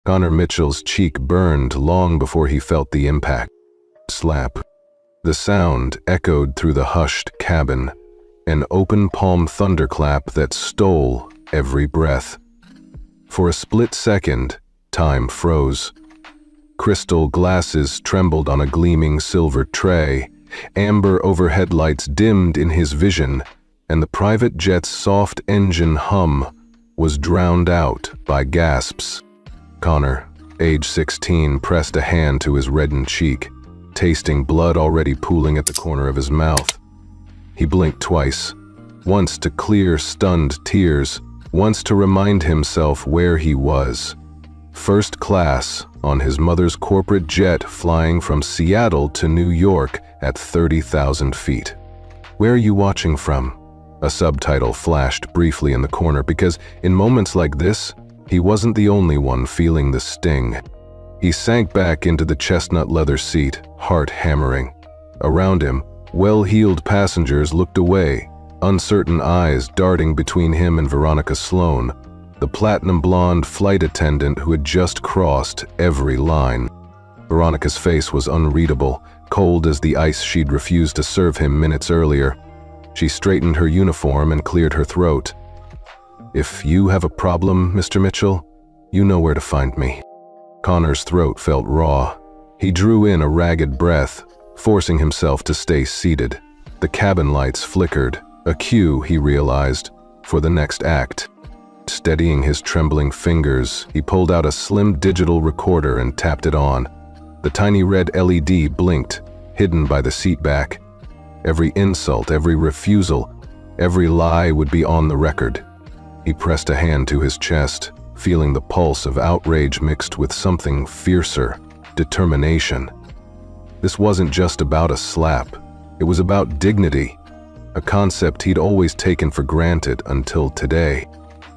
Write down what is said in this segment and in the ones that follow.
Connor Mitchell's cheek burned long before he felt the impact. Slap. The sound echoed through the hushed cabin, an open-palm thunderclap that stole every breath. For a split second, time froze. Crystal glasses trembled on a gleaming silver tray, amber overhead lights dimmed in his vision, and the private jet's soft engine hum was drowned out by gasps. Connor, age 16, pressed a hand to his reddened cheek, tasting blood already pooling at the corner of his mouth. He blinked twice, once to clear stunned tears, once to remind himself where he was. First class on his mother's corporate jet flying from Seattle to New York at 30,000 feet. "Where are you watching from?" A subtitle flashed briefly in the corner because in moments like this, he wasn't the only one feeling the sting. He sank back into the chestnut leather seat, heart hammering. Around him, well-heeled passengers looked away, uncertain eyes darting between him and Veronica Sloan, the platinum blonde flight attendant who had just crossed every line. Veronica's face was unreadable, cold as the ice she'd refused to serve him minutes earlier. She straightened her uniform and cleared her throat. "If you have a problem, Mr. Mitchell, you know where to find me." Connor's throat felt raw. He drew in a ragged breath, forcing himself to stay seated. The cabin lights flickered, a cue, he realized, for the next act. Steadying his trembling fingers, he pulled out a slim digital recorder and tapped it on. The tiny red LED blinked, hidden by the seat back. Every insult, every refusal, every lie would be on the record. He pressed a hand to his chest, feeling the pulse of outrage mixed with something fiercer, determination. This wasn't just about a slap. It was about dignity, a concept he'd always taken for granted until today.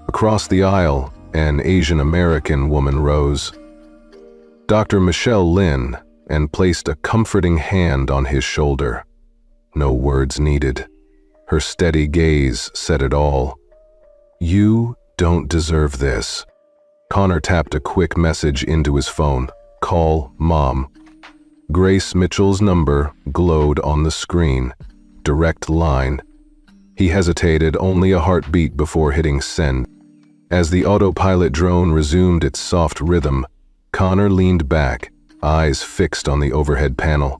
Across the aisle, an Asian American woman rose. Dr. Michelle Lin, and placed a comforting hand on his shoulder. No words needed. Her steady gaze said it all. "You don't deserve this." Connor tapped a quick message into his phone. "Call Mom." Grace Mitchell's number glowed on the screen. Direct line. He hesitated only a heartbeat before hitting send. As the autopilot drone resumed its soft rhythm, Connor leaned back, eyes fixed on the overhead panel.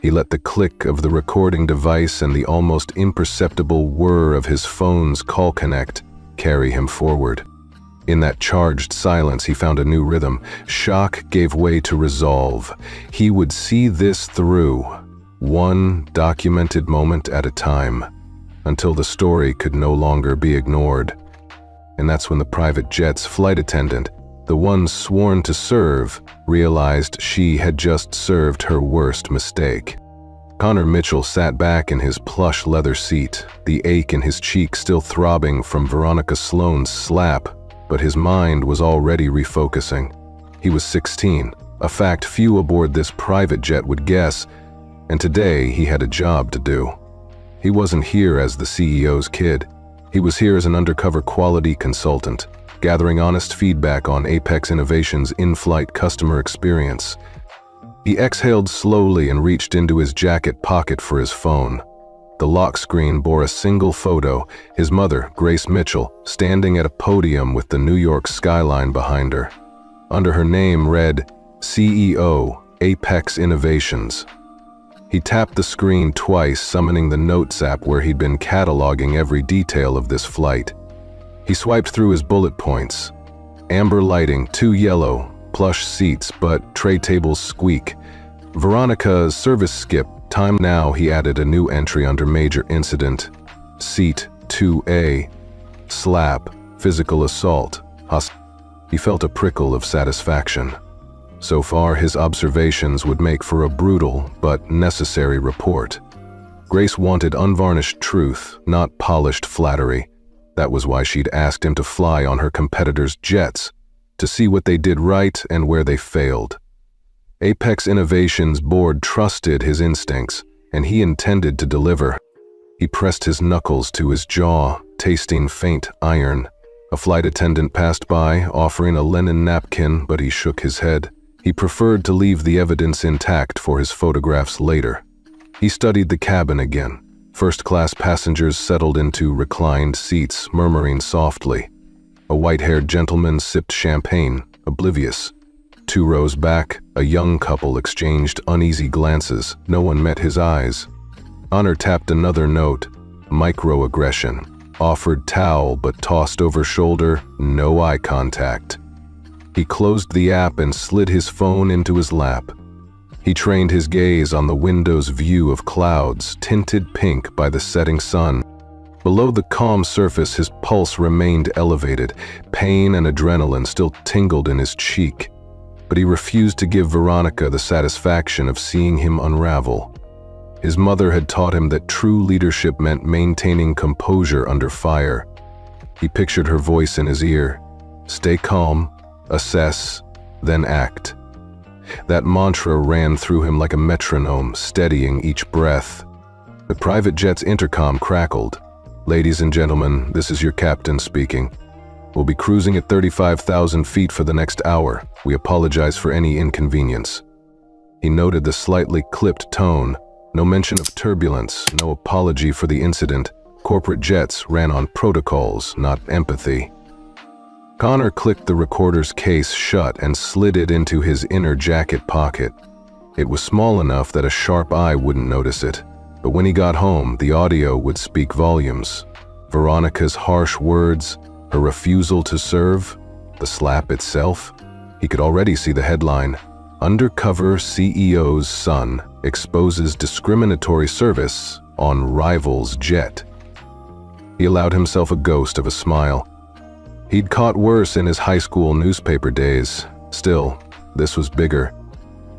He let the click of the recording device and the almost imperceptible whir of his phone's call connect carry him forward. In that charged silence, he found a new rhythm. Shock gave way to resolve. He would see this through, one documented moment at a time, until the story could no longer be ignored. And that's when the private jet's flight attendant, the one sworn to serve, realized she had just served her worst mistake. Connor Mitchell sat back in his plush leather seat, the ache in his cheek still throbbing from Veronica Sloan's slap, but his mind was already refocusing. He was 16, a fact few aboard this private jet would guess, and today he had a job to do. He wasn't here as the CEO's kid. He was here as an undercover quality consultant, gathering honest feedback on Apex Innovation's in-flight customer experience. He exhaled slowly and reached into his jacket pocket for his phone. The lock screen bore a single photo, his mother, Grace Mitchell, standing at a podium with the New York skyline behind her. Under her name read, CEO, Apex Innovations. He tapped the screen twice, summoning the Notes app where he'd been cataloging every detail of this flight. He swiped through his bullet points. Amber lighting, 2 yellow, plush seats, but tray tables squeak. Veronica's service skip, time now. He added a new entry under major incident. Seat 2A, slap, physical assault, He felt a prickle of satisfaction. So far, his observations would make for a brutal but necessary report. Grace wanted unvarnished truth, not polished flattery. That was why she'd asked him to fly on her competitors' jets, to see what they did right and where they failed. Apex Innovation's board trusted his instincts, and he intended to deliver. He pressed his knuckles to his jaw, tasting faint iron. A flight attendant passed by, offering a linen napkin, but he shook his head. He preferred to leave the evidence intact for his photographs later. He studied the cabin again. First-class passengers settled into reclined seats, murmuring softly. A white-haired gentleman sipped champagne, oblivious. 2 rows back, a young couple exchanged uneasy glances. No one met his eyes. Connor tapped another note, microaggression. Offered towel but tossed over shoulder, no eye contact. He closed the app and slid his phone into his lap. He trained his gaze on the window's view of clouds, tinted pink by the setting sun. Below the calm surface, his pulse remained elevated. Pain and adrenaline still tingled in his cheek. But he refused to give Veronica the satisfaction of seeing him unravel. His mother had taught him that true leadership meant maintaining composure under fire. He pictured her voice in his ear. Stay calm, assess, then act. That mantra ran through him like a metronome, steadying each breath. The private jet's intercom crackled. Ladies and gentlemen, this is your captain speaking. We'll be cruising at 35,000 feet for the next hour. We apologize for any inconvenience. He noted the slightly clipped tone. No mention of turbulence, no apology for the incident. Corporate jets ran on protocols, not empathy. Connor clicked the recorder's case shut and slid it into his inner jacket pocket. It was small enough that a sharp eye wouldn't notice it, but when he got home, the audio would speak volumes. Veronica's harsh words, her refusal to serve, the slap itself. He could already see the headline, Undercover CEO's Son Exposes Discriminatory Service on Rival's Jet. He allowed himself a ghost of a smile. He'd caught worse in his high school newspaper days. Still, this was bigger.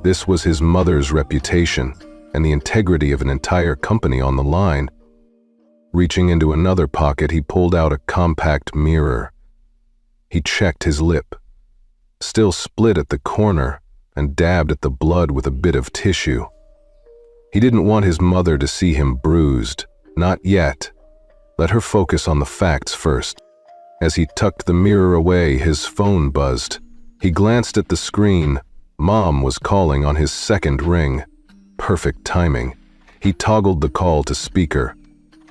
This was his mother's reputation and the integrity of an entire company on the line. Reaching into another pocket, he pulled out a compact mirror. He checked his lip, still split at the corner, and dabbed at the blood with a bit of tissue. He didn't want his mother to see him bruised. Not yet. Let her focus on the facts first. As he tucked the mirror away, his phone buzzed. He glanced at the screen. Mom was calling on his second ring. Perfect timing. He toggled the call to speaker,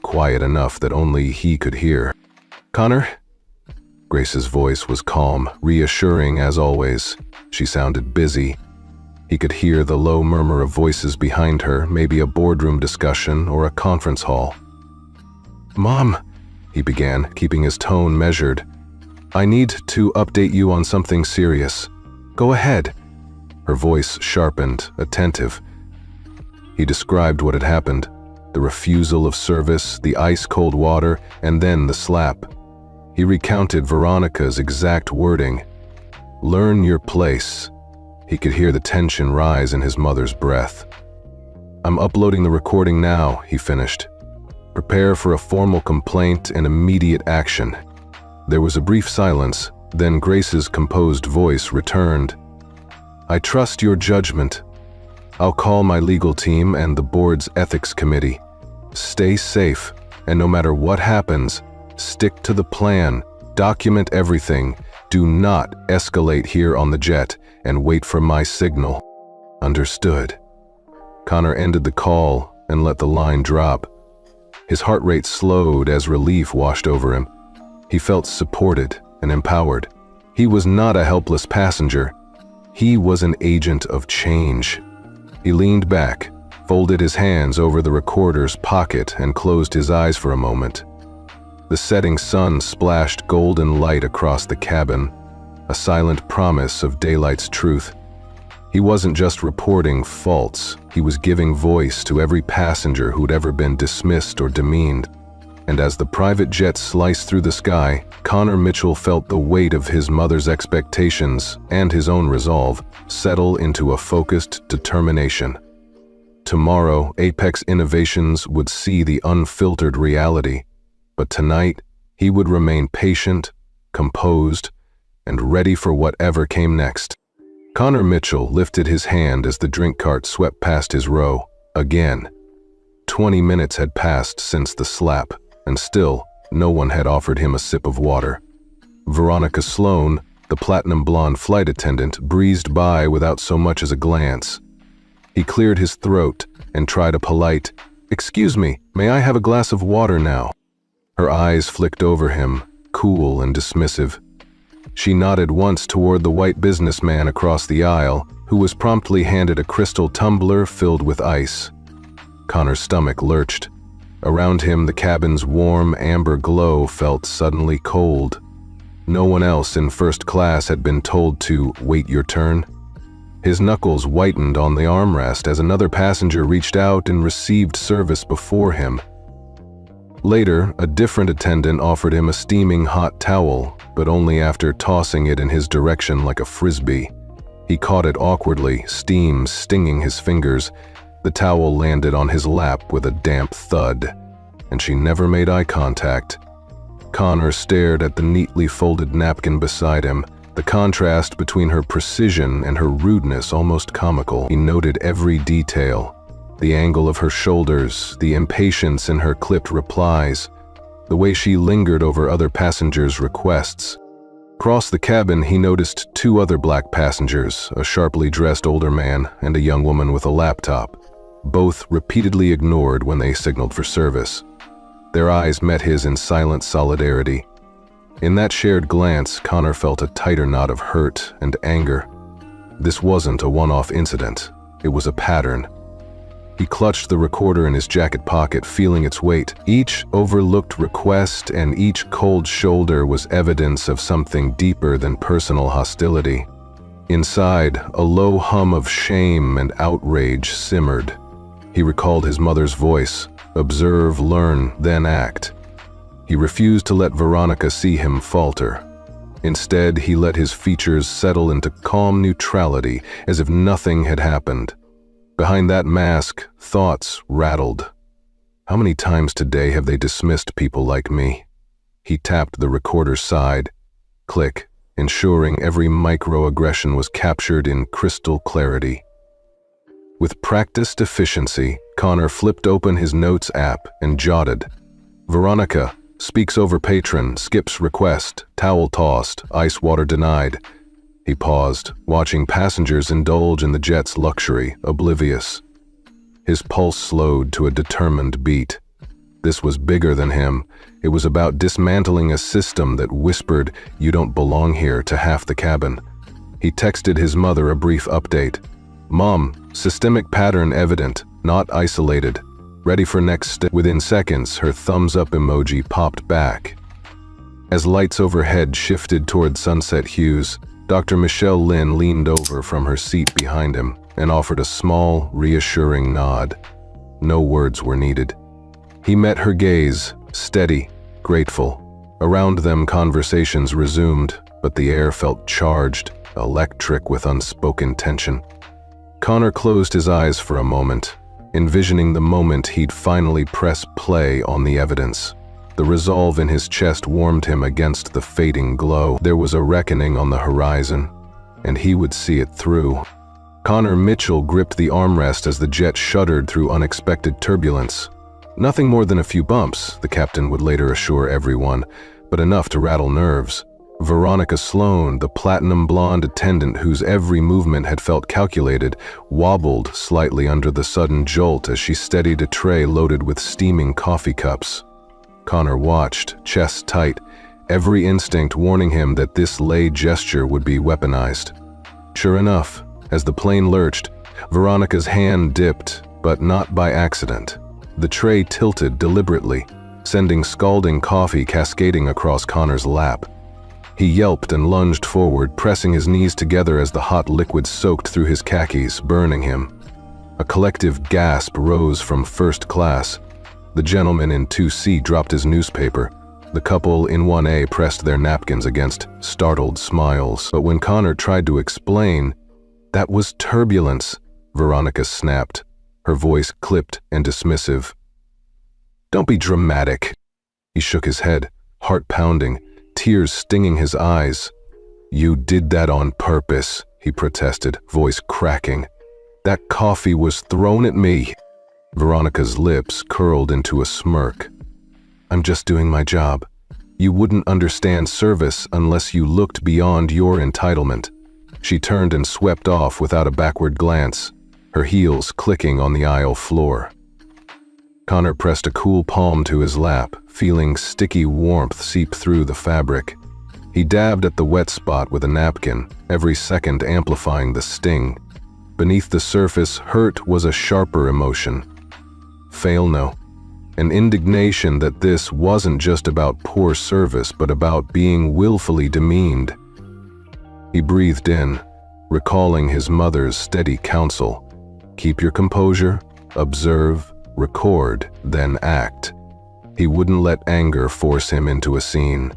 quiet enough that only he could hear. "Connor?" Grace's voice was calm, reassuring as always. She sounded busy. He could hear the low murmur of voices behind her, maybe a boardroom discussion or a conference hall. "Mom," he began, keeping his tone measured. "I need to update you on something serious. Go ahead." Her voice sharpened, attentive. He described what had happened, the refusal of service, the ice-cold water, and then the slap. He recounted Veronica's exact wording. "Learn your place." He could hear the tension rise in his mother's breath. "I'm uploading the recording now," he finished. "Prepare for a formal complaint and immediate action." There was a brief silence, then Grace's composed voice returned. "I trust your judgment. I'll call my legal team and the board's ethics committee. Stay safe, and no matter what happens, stick to the plan, document everything. Do not escalate here on the jet, and wait for my signal." "Understood." Connor ended the call and let the line drop. His heart rate slowed as relief washed over him. He felt supported and empowered. He was not a helpless passenger. He was an agent of change. He leaned back, folded his hands over the recorder's pocket, and closed his eyes for a moment. The setting sun splashed golden light across the cabin, a silent promise of daylight's truth. He wasn't just reporting faults, he was giving voice to every passenger who'd ever been dismissed or demeaned. And as the private jet sliced through the sky, Connor Mitchell felt the weight of his mother's expectations and his own resolve settle into a focused determination. Tomorrow, Apex Innovations would see the unfiltered reality, but tonight, he would remain patient, composed, and ready for whatever came next. Connor Mitchell lifted his hand as the drink cart swept past his row, again. 20 minutes had passed since the slap, and still, no one had offered him a sip of water. Veronica Sloane, the platinum blonde flight attendant, breezed by without so much as a glance. He cleared his throat and tried a polite, "Excuse me, may I have a glass of water now?" Her eyes flicked over him, cool and dismissive. She nodded once toward the white businessman across the aisle, who was promptly handed a crystal tumbler filled with ice. Connor's stomach lurched. Around him, the cabin's warm, amber glow felt suddenly cold. No one else in first class had been told to wait your turn. His knuckles whitened on the armrest as another passenger reached out and received service before him. Later, a different attendant offered him a steaming hot towel, but only after tossing it in his direction like a frisbee. He caught it awkwardly, steam stinging his fingers. The towel landed on his lap with a damp thud, and she never made eye contact. Connor stared at the neatly folded napkin beside him, the contrast between her precision and her rudeness almost comical. He noted every detail, the angle of her shoulders, the impatience in her clipped replies, the way she lingered over other passengers' requests. Across the cabin, he noticed two other black passengers, a sharply dressed older man and a young woman with a laptop, both repeatedly ignored when they signaled for service. Their eyes met his in silent solidarity. In that shared glance, Connor felt a tighter knot of hurt and anger. This wasn't a one-off incident. It was a pattern. He clutched the recorder in his jacket pocket, feeling its weight. Each overlooked request and each cold shoulder was evidence of something deeper than personal hostility. Inside, a low hum of shame and outrage simmered. He recalled his mother's voice, "Observe, learn, then act." He refused to let Veronica see him falter. Instead, he let his features settle into calm neutrality, as if nothing had happened. Behind that mask, thoughts rattled. How many times today have they dismissed people like me? He tapped the recorder's side. Click, ensuring every microaggression was captured in crystal clarity. With practiced efficiency, Connor flipped open his notes app and jotted. Veronica, speaks over patron, skips request, towel tossed, ice water denied. He paused, watching passengers indulge in the jet's luxury, oblivious. His pulse slowed to a determined beat. This was bigger than him. It was about dismantling a system that whispered, "You don't belong here," to half the cabin. He texted his mother a brief update. "Mom, systemic pattern evident, not isolated. Ready for next step." Within seconds, her thumbs-up emoji popped back. As lights overhead shifted toward sunset hues, Dr. Michelle Lynn leaned over from her seat behind him and offered a small, reassuring nod. No words were needed. He met her gaze, steady, grateful. Around them, conversations resumed, but the air felt charged, electric with unspoken tension. Connor closed his eyes for a moment, envisioning the moment he'd finally press play on the evidence. The resolve in his chest warmed him against the fading glow. There was a reckoning on the horizon, and he would see it through. Connor Mitchell gripped the armrest as the jet shuddered through unexpected turbulence. Nothing more than a few bumps, the captain would later assure everyone, but enough to rattle nerves. Veronica Sloane, the platinum blonde attendant whose every movement had felt calculated, wobbled slightly under the sudden jolt as she steadied a tray loaded with steaming coffee cups. Connor watched, chest tight, every instinct warning him that this lay gesture would be weaponized. Sure enough, as the plane lurched, Veronica's hand dipped, but not by accident. The tray tilted deliberately, sending scalding coffee cascading across Connor's lap. He yelped and lunged forward, pressing his knees together as the hot liquid soaked through his khakis, burning him. A collective gasp rose from first class. The gentleman in 2C dropped his newspaper. The couple in 1A pressed their napkins against startled smiles. But when Connor tried to explain, "That was turbulence," Veronica snapped, her voice clipped and dismissive. "Don't be dramatic." He shook his head, heart pounding, tears stinging his eyes. "You did that on purpose," he protested, voice cracking. "That coffee was thrown at me." Veronica's lips curled into a smirk. "I'm just doing my job. You wouldn't understand service unless you looked beyond your entitlement." She turned and swept off without a backward glance, her heels clicking on the aisle floor. Connor pressed a cool palm to his lap, feeling sticky warmth seep through the fabric. He dabbed at the wet spot with a napkin, every second amplifying the sting. Beneath the surface, hurt was a sharper emotion. Fail no. An indignation that this wasn't just about poor service, but about being willfully demeaned. He breathed in, recalling his mother's steady counsel. Keep your composure, observe, record, then act. He wouldn't let anger force him into a scene.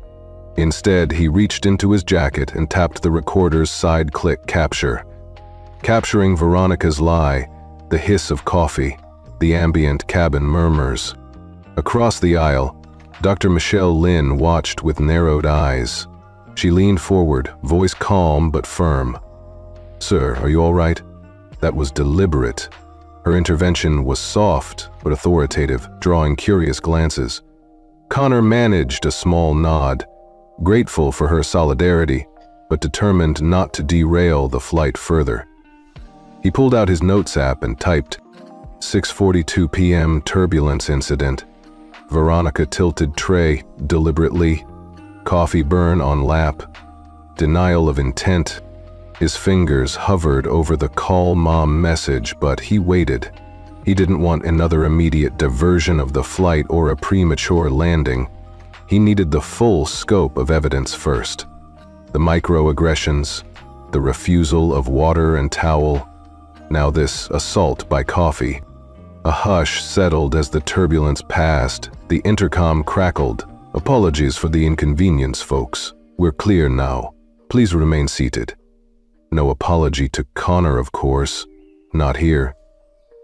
Instead, he reached into his jacket and tapped the recorder's side-click capture. Capturing Veronica's lie, the hiss of coffee, the ambient cabin murmurs. Across the aisle, Dr. Michelle Lynn watched with narrowed eyes. She leaned forward, voice calm but firm. "Sir, are you all right?" That was deliberate. Her intervention was soft but authoritative, drawing curious glances. Connor managed a small nod, grateful for her solidarity, but determined not to derail the flight further. He pulled out his notes app and typed, 6:42 p.m. turbulence incident. Veronica tilted tray deliberately. Coffee burn on lap. Denial of intent. His fingers hovered over the call mom message, but he waited. He didn't want another immediate diversion of the flight or a premature landing. He needed the full scope of evidence first. The microaggressions, the refusal of water and towel, now this assault by coffee. A hush settled as the turbulence passed. The intercom crackled. "Apologies for the inconvenience, folks. We're clear now. Please remain seated." No apology to Connor, of course. Not here.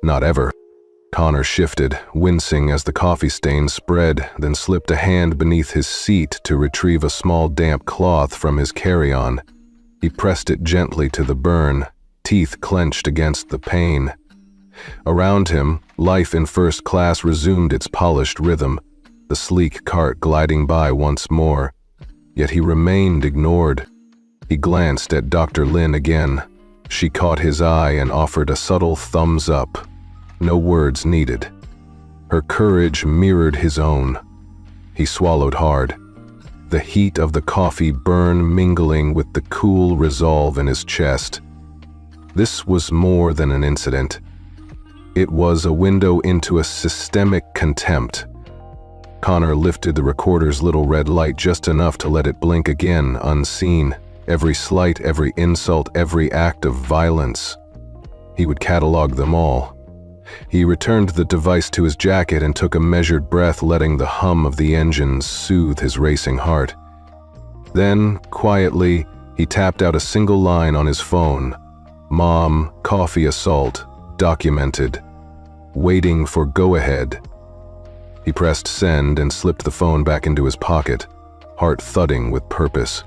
Not ever. Connor shifted, wincing as the coffee stain spread, then slipped a hand beneath his seat to retrieve a small damp cloth from his carry-on. He pressed it gently to the burn, teeth clenched against the pain. Around him, life in first class resumed its polished rhythm, the sleek cart gliding by once more. Yet he remained ignored. He glanced at Dr. Lynn again. She caught his eye and offered a subtle thumbs up. No words needed. Her courage mirrored his own. He swallowed hard, the heat of the coffee burn mingling with the cool resolve in his chest. This was more than an incident. It was a window into a systemic contempt. Connor lifted the recorder's little red light just enough to let it blink again, unseen. Every slight, every insult, every act of violence. He would catalog them all. He returned the device to his jacket and took a measured breath, letting the hum of the engines soothe his racing heart. Then, quietly, he tapped out a single line on his phone. "Mom, coffee assault, documented. Waiting for go-ahead." He pressed send and slipped the phone back into his pocket, heart thudding with purpose.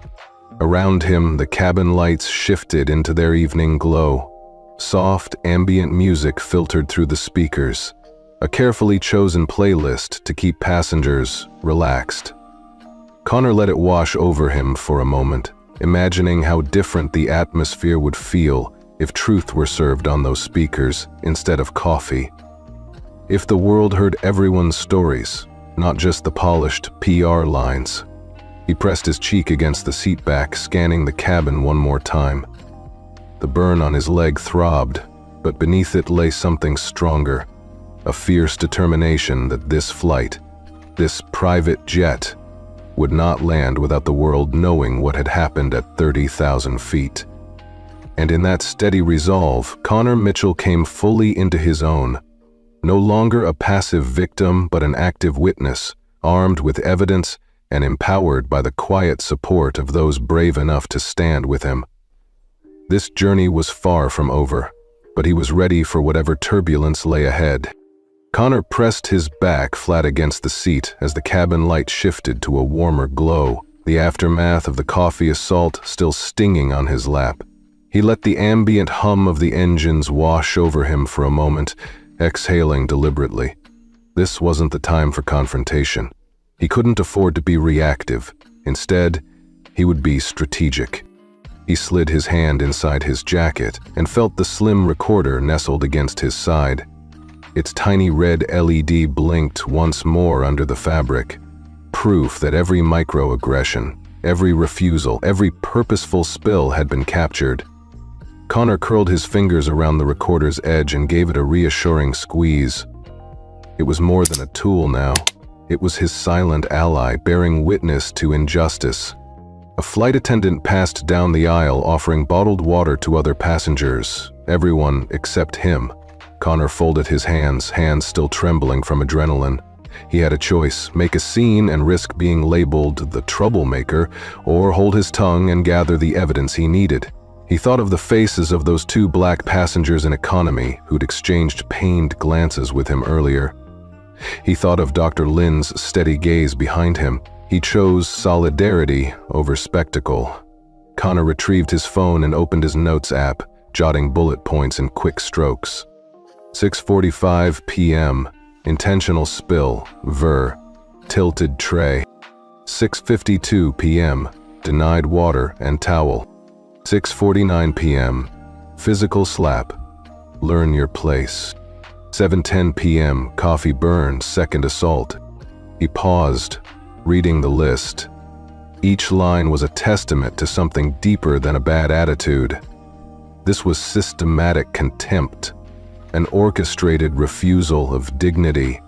Around him, the cabin lights shifted into their evening glow. Soft, ambient music filtered through the speakers, a carefully chosen playlist to keep passengers relaxed. Connor let it wash over him for a moment, imagining how different the atmosphere would feel if truth were served on those speakers instead of coffee. If the world heard everyone's stories, not just the polished PR lines. He pressed his cheek against the seat back, scanning the cabin one more time. The burn on his leg throbbed, but beneath it lay something stronger, a fierce determination that this flight, this private jet, would not land without the world knowing what had happened at 30,000 feet. And in that steady resolve, Connor Mitchell came fully into his own, no longer a passive victim but an active witness, armed with evidence and empowered by the quiet support of those brave enough to stand with him. This journey was far from over, but he was ready for whatever turbulence lay ahead. Connor pressed his back flat against the seat as the cabin light shifted to a warmer glow, the aftermath of the coffee assault still stinging on his lap. He let the ambient hum of the engines wash over him for a moment, exhaling deliberately. This wasn't the time for confrontation. He couldn't afford to be reactive. Instead, he would be strategic. He slid his hand inside his jacket and felt the slim recorder nestled against his side. Its tiny red LED blinked once more under the fabric, proof that every microaggression, every refusal, every purposeful spill had been captured. Connor curled his fingers around the recorder's edge and gave it a reassuring squeeze. It was more than a tool now. It was his silent ally, bearing witness to injustice. A flight attendant passed down the aisle, offering bottled water to other passengers, everyone except him. Connor folded his hands still trembling from adrenaline. He had a choice: make a scene and risk being labeled the troublemaker, or hold his tongue and gather the evidence he needed. He thought of the faces of those two black passengers in economy who'd exchanged pained glances with him earlier. He thought of Dr. Lin's steady gaze behind him. He chose solidarity over spectacle. Connor retrieved his phone and opened his notes app, jotting bullet points in quick strokes. 6:45 p.m. Intentional spill, ver, tilted tray. 6:52 p.m. Denied water and towel. 6:49 p.m. Physical slap. Learn your place. 7:10 p.m. Coffee burn, second assault. He paused, reading the list. Each line was a testament to something deeper than a bad attitude. This was systematic contempt, an orchestrated refusal of dignity.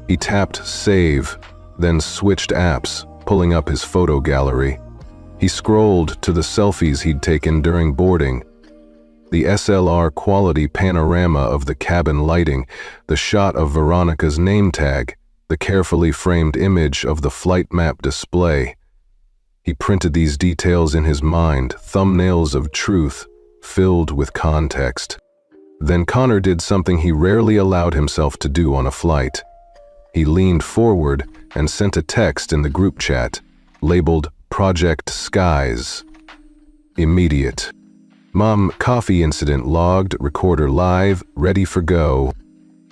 He tapped save, then switched apps, pulling up his photo gallery. He scrolled to the selfies he'd taken during boarding. The SLR quality panorama of the cabin lighting, the shot of Veronica's name tag, the carefully framed image of the flight map display. He printed these details in his mind, thumbnails of truth, filled with context. Then Connor did something he rarely allowed himself to do on a flight. He leaned forward and sent a text in the group chat, labeled Project Skies. Immediate. Mom, coffee incident logged, recorder live, ready for go.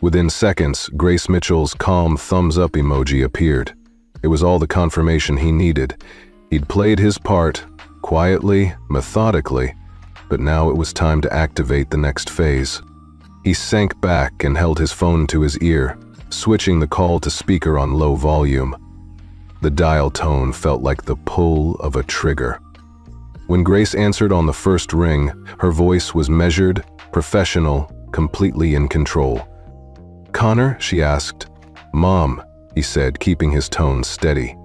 Within seconds, Grace Mitchell's calm thumbs-up emoji appeared. It was all the confirmation he needed. He'd played his part, quietly, methodically, but now it was time to activate the next phase. He sank back and held his phone to his ear, switching the call to speaker on low volume. The dial tone felt like the pull of a trigger. When Grace answered on the first ring, her voice was measured, professional, completely in control. "Connor?" she asked. "Mom," he said, keeping his tone steady.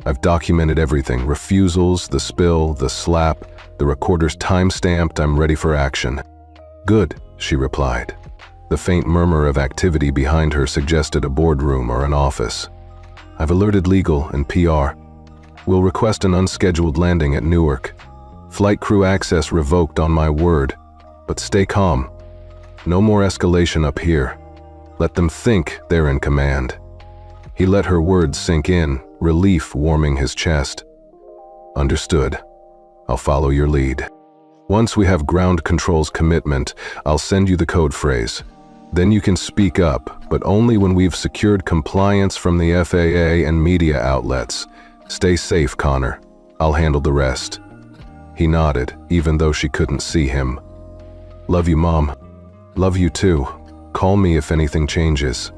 "I've documented everything, refusals, the spill, the slap, the recorder's time-stamped, I'm ready for action." "Good," she replied. The faint murmur of activity behind her suggested a boardroom or an office. "I've alerted legal and PR. We'll request an unscheduled landing at Newark. Flight crew access revoked on my word, but stay calm. No more escalation up here. Let them think they're in command." He let her words sink in, relief warming his chest. "Understood. I'll follow your lead. Once we have ground control's commitment, I'll send you the code phrase. Then you can speak up, but only when we've secured compliance from the FAA and media outlets. Stay safe, Connor. I'll handle the rest." He nodded, even though she couldn't see him. "Love you, Mom." "Love you too. Call me if anything changes."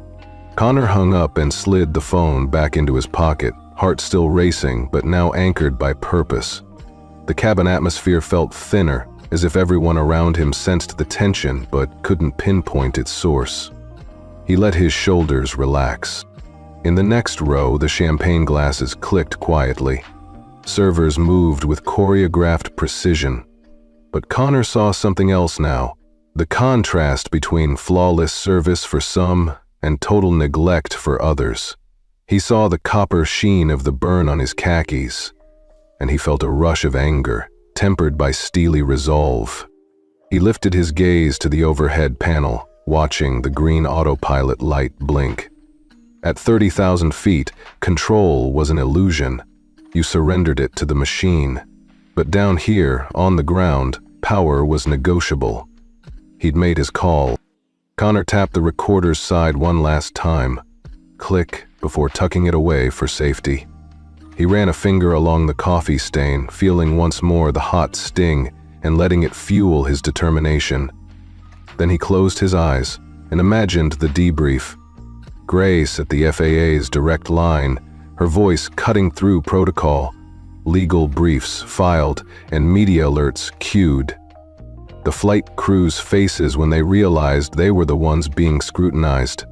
Connor hung up and slid the phone back into his pocket, heart still racing, but now anchored by purpose. The cabin atmosphere felt thinner, as if everyone around him sensed the tension but couldn't pinpoint its source. He let his shoulders relax. In the next row, the champagne glasses clicked quietly. Servers moved with choreographed precision. But Connor saw something else now. The contrast between flawless service for some and total neglect for others. He saw the copper sheen of the burn on his khakis, and he felt a rush of anger, tempered by steely resolve. He lifted his gaze to the overhead panel, watching the green autopilot light blink. At 30,000 feet, control was an illusion. You surrendered it to the machine. But down here, on the ground, power was negotiable. He'd made his call. Connor tapped the recorder's side one last time. Click, before tucking it away for safety. He ran a finger along the coffee stain, feeling once more the hot sting and letting it fuel his determination. Then he closed his eyes and imagined the debrief. Grace at the FAA's direct line, her voice cutting through protocol, legal briefs filed and media alerts queued. The flight crew's faces when they realized they were the ones being scrutinized.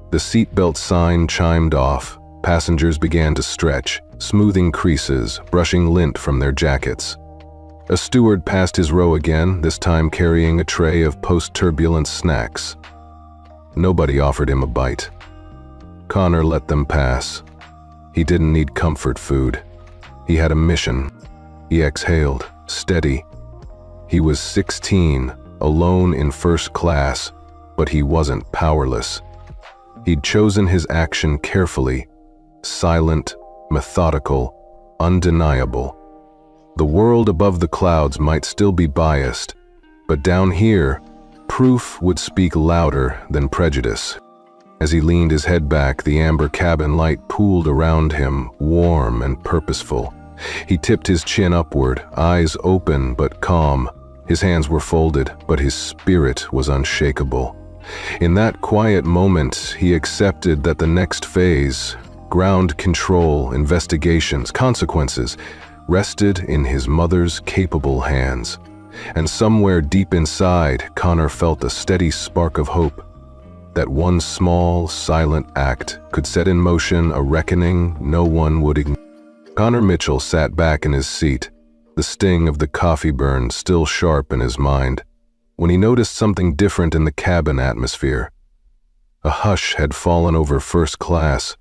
The seatbelt sign chimed off. Passengers began to stretch, smoothing creases, brushing lint from their jackets. A steward passed his row again, this time carrying a tray of post-turbulence snacks. Nobody offered him a bite. Connor let them pass. He didn't need comfort food. He had a mission. He exhaled, steady. He was 16, alone in first class, but he wasn't powerless. He'd chosen his action carefully, silent, methodical, undeniable. The world above the clouds might still be biased, but down here, proof would speak louder than prejudice. As he leaned his head back, the amber cabin light pooled around him, warm and purposeful. He tipped his chin upward, eyes open but calm. His hands were folded, but his spirit was unshakable. In that quiet moment, he accepted that the next phase, ground control, investigations, consequences, rested in his mother's capable hands. And somewhere deep inside, Connor felt a steady spark of hope. That one small, silent act could set in motion a reckoning no one would ignore. Connor Mitchell sat back in his seat, the sting of the coffee burn still sharp in his mind, when he noticed something different in the cabin atmosphere. A hush had fallen over first class,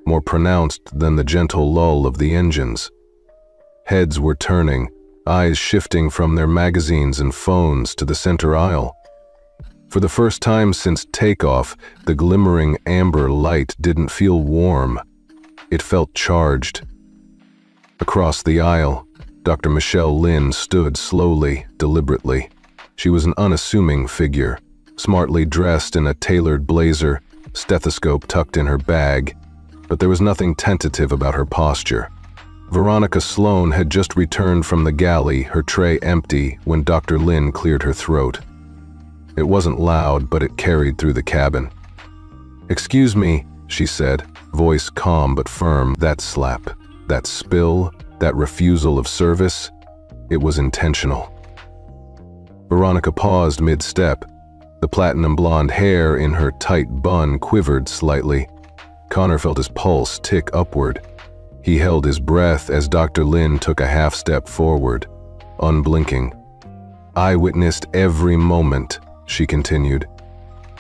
more pronounced than the gentle lull of the engines. Heads were turning, eyes shifting from their magazines and phones to the center aisle. For the first time since takeoff, the glimmering amber light didn't feel warm. It felt charged. Across the aisle, Dr. Michelle Lynn stood slowly, deliberately. She was an unassuming figure, smartly dressed in a tailored blazer, stethoscope tucked in her bag, but there was nothing tentative about her posture. Veronica Sloan had just returned from the galley, her tray empty, when Dr. Lynn cleared her throat. It wasn't loud, but it carried through the cabin. "Excuse me," she said, voice calm but firm. That slap, that spill, that refusal of service, it was intentional. Veronica paused mid-step. The platinum blonde hair in her tight bun quivered slightly. Connor felt his pulse tick upward. He held his breath as Dr. Lynn took a half-step forward, unblinking. "I witnessed every moment," she continued.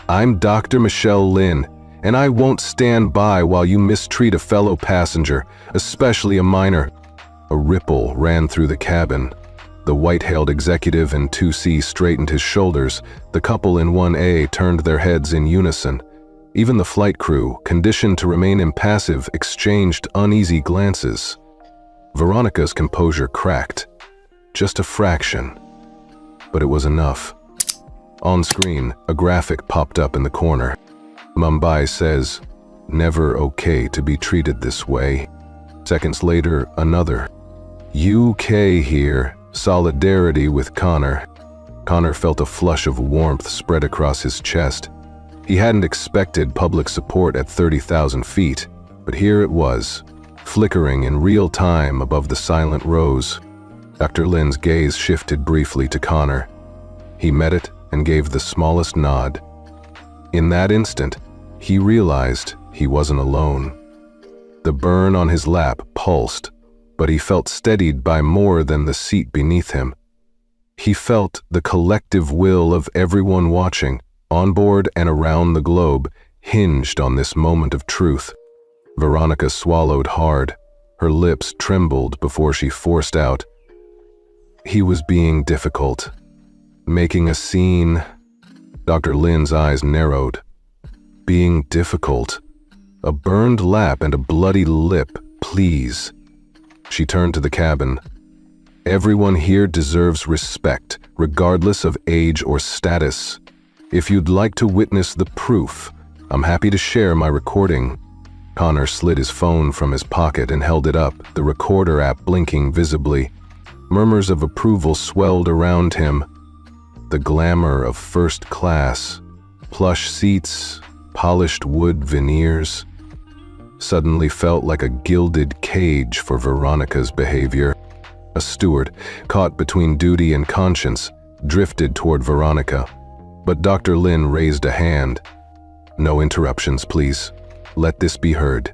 "I'm Dr. Michelle Lynn, and I won't stand by while you mistreat a fellow passenger, especially a minor." A ripple ran through the cabin. The white-hailed executive in 2C straightened his shoulders. The couple in 1A turned their heads in unison. Even the flight crew, conditioned to remain impassive, exchanged uneasy glances. Veronica's composure cracked. Just a fraction. But it was enough. On screen, a graphic popped up in the corner. Mumbai says, "Never okay to be treated this way." Seconds later, another. "UK here, solidarity with Connor." Connor felt a flush of warmth spread across his chest. He hadn't expected public support at 30,000 feet, but here it was, flickering in real time above the silent rows. Dr. Lynn's gaze shifted briefly to Connor. He met it and gave the smallest nod. In that instant, he realized he wasn't alone. The burn on his lap pulsed, but he felt steadied by more than the seat beneath him. He felt the collective will of everyone watching, on board and around the globe, hinged on this moment of truth. Veronica swallowed hard. Her lips trembled before she forced out, "He was being difficult. Making a scene." Dr. Lynn's eyes narrowed. "Being difficult? A burned lap and a bloody lip, please." She turned to the cabin. "Everyone here deserves respect, regardless of age or status. If you'd like to witness the proof, I'm happy to share my recording." Connor slid his phone from his pocket and held it up, the recorder app blinking visibly. Murmurs of approval swelled around him. The glamour of first class, plush seats, polished wood veneers, suddenly felt like a gilded cage for Veronica's behavior. A steward, caught between duty and conscience, drifted toward Veronica, but Dr. Lin raised a hand. "No interruptions, please. Let this be heard."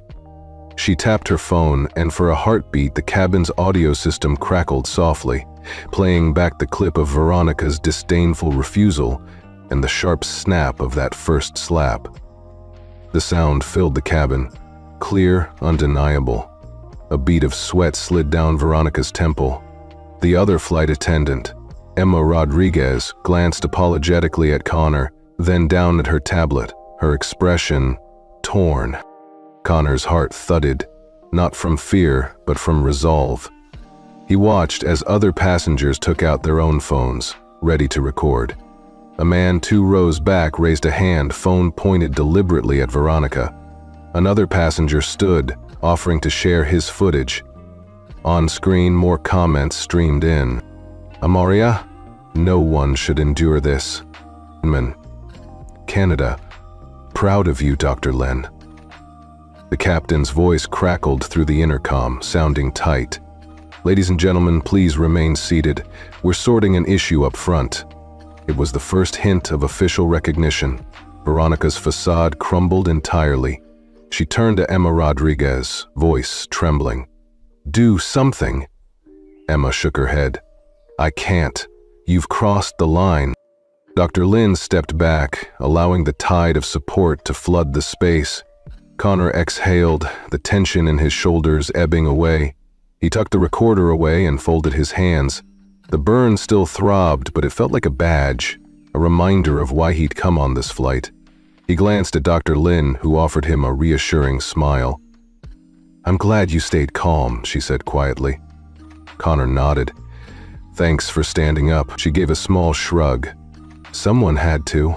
She tapped her phone, and for a heartbeat, the cabin's audio system crackled softly, playing back the clip of Veronica's disdainful refusal and the sharp snap of that first slap. The sound filled the cabin, clear, undeniable. A bead of sweat slid down Veronica's temple. The other flight attendant, Emma Rodriguez, glanced apologetically at Connor, then down at her tablet, her expression torn. Connor's heart thudded, not from fear, but from resolve. He watched as other passengers took out their own phones, ready to record. A man 2 rows back raised a hand, phone pointed deliberately at Veronica. Another passenger stood, offering to share his footage. On screen, more comments streamed in. "Amaria? No one should endure this. Canada. Proud of you, Dr. Lin." The captain's voice crackled through the intercom, sounding tight. "Ladies and gentlemen, please remain seated. We're sorting an issue up front." It was the first hint of official recognition. Veronica's facade crumbled entirely. She turned to Emma Rodriguez, voice trembling. "Do something." Emma shook her head. "I can't. You've crossed the line." Dr. Lin stepped back, allowing the tide of support to flood the space. Connor exhaled, the tension in his shoulders ebbing away. He tucked the recorder away and folded his hands. The burn still throbbed, but it felt like a badge, a reminder of why he'd come on this flight. He glanced at Dr. Lin, who offered him a reassuring smile. "I'm glad you stayed calm," she said quietly. Connor nodded. "Thanks for standing up." She gave a small shrug. "Someone had to."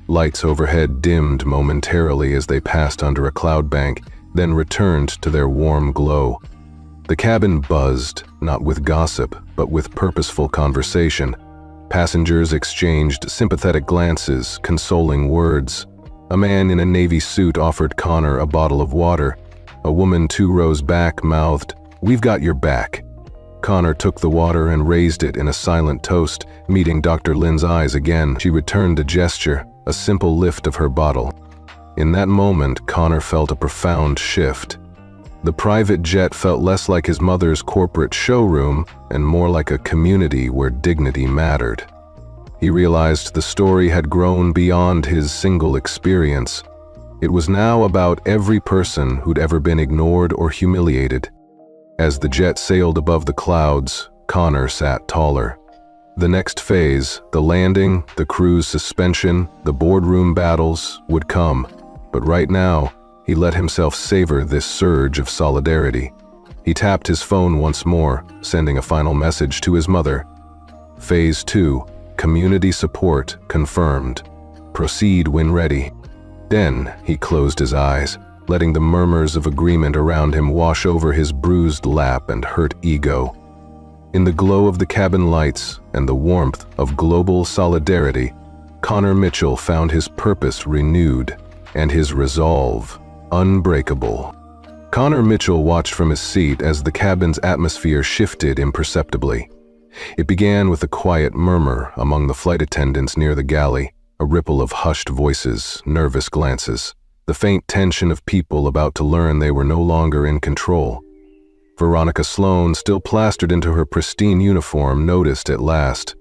Lights overhead dimmed momentarily as they passed under a cloud bank, then returned to their warm glow. The cabin buzzed, not with gossip, but with purposeful conversation. Passengers exchanged sympathetic glances, consoling words. A man in a navy suit offered Connor a bottle of water. A woman 2 rows back mouthed, "We've got your back." Connor took the water and raised it in a silent toast, meeting Dr. Lin's eyes again. She returned a gesture, a simple lift of her bottle. In that moment, Connor felt a profound shift. The private jet felt less like his mother's corporate showroom and more like a community where dignity mattered. He realized the story had grown beyond his single experience. It was now about every person who'd ever been ignored or humiliated. As the jet sailed above the clouds, Connor sat taller. The next phase, the landing, the crew's suspension, the boardroom battles, would come. But right now, he let himself savor this surge of solidarity. He tapped his phone once more, sending a final message to his mother. Phase 2, community support confirmed. Proceed when ready. Then he closed his eyes, letting the murmurs of agreement around him wash over his bruised lap and hurt ego. In the glow of the cabin lights and the warmth of global solidarity, Connor Mitchell found his purpose renewed and his resolve unbreakable. Connor Mitchell watched from his seat as the cabin's atmosphere shifted imperceptibly. It began with a quiet murmur among the flight attendants near the galley, a ripple of hushed voices, nervous glances, the faint tension of people about to learn they were no longer in control. Veronica Sloan, still plastered into her pristine uniform, noticed at last.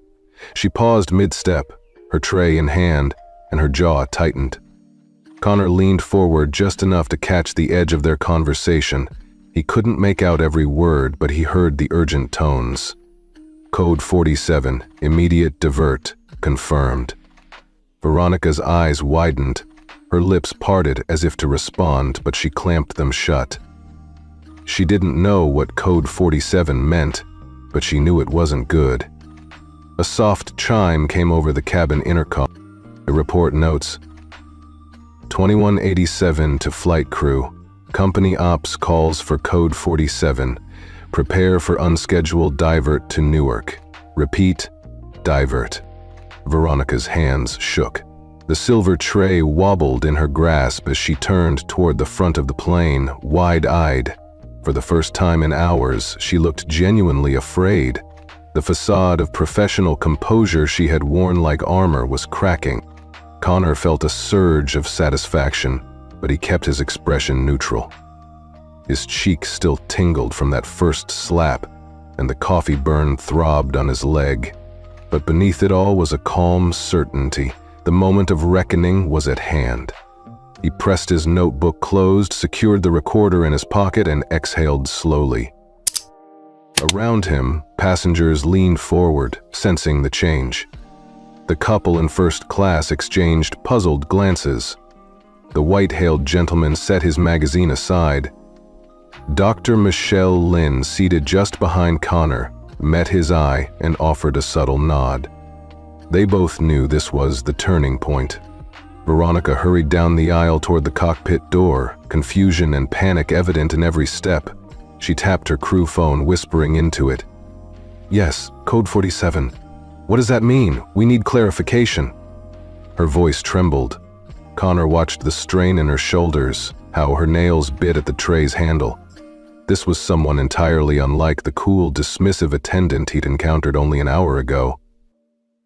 She paused mid-step, her tray in hand, and her jaw tightened. Connor leaned forward just enough to catch the edge of their conversation. He couldn't make out every word, but he heard the urgent tones. Code 47, immediate divert, confirmed. Veronica's eyes widened. Her lips parted as if to respond, but she clamped them shut. She didn't know what Code 47 meant, but she knew it wasn't good. A soft chime came over the cabin intercom. The report notes, 2187 to flight crew. Company Ops calls for Code 47. Prepare for unscheduled divert to Newark. Repeat, divert. Veronica's hands shook. The silver tray wobbled in her grasp as she turned toward the front of the plane, wide-eyed. For the first time in hours, she looked genuinely afraid. The facade of professional composure she had worn like armor was cracking. Connor felt a surge of satisfaction, but he kept his expression neutral. His cheek still tingled from that first slap, and the coffee burn throbbed on his leg. But beneath it all was a calm certainty. The moment of reckoning was at hand. He pressed his notebook closed, secured the recorder in his pocket, and exhaled slowly. Around him, passengers leaned forward, sensing the change. The couple in first class exchanged puzzled glances. The white-hailed gentleman set his magazine aside. Dr. Michelle Lynn, seated just behind Connor, met his eye and offered a subtle nod. They both knew this was the turning point. Veronica hurried down the aisle toward the cockpit door, confusion and panic evident in every step. She tapped her crew phone, whispering into it. "Yes, Code 47. What does that mean? We need clarification." Her voice trembled. Connor watched the strain in her shoulders, how her nails bit at the tray's handle. This was someone entirely unlike the cool, dismissive attendant he'd encountered only an hour ago.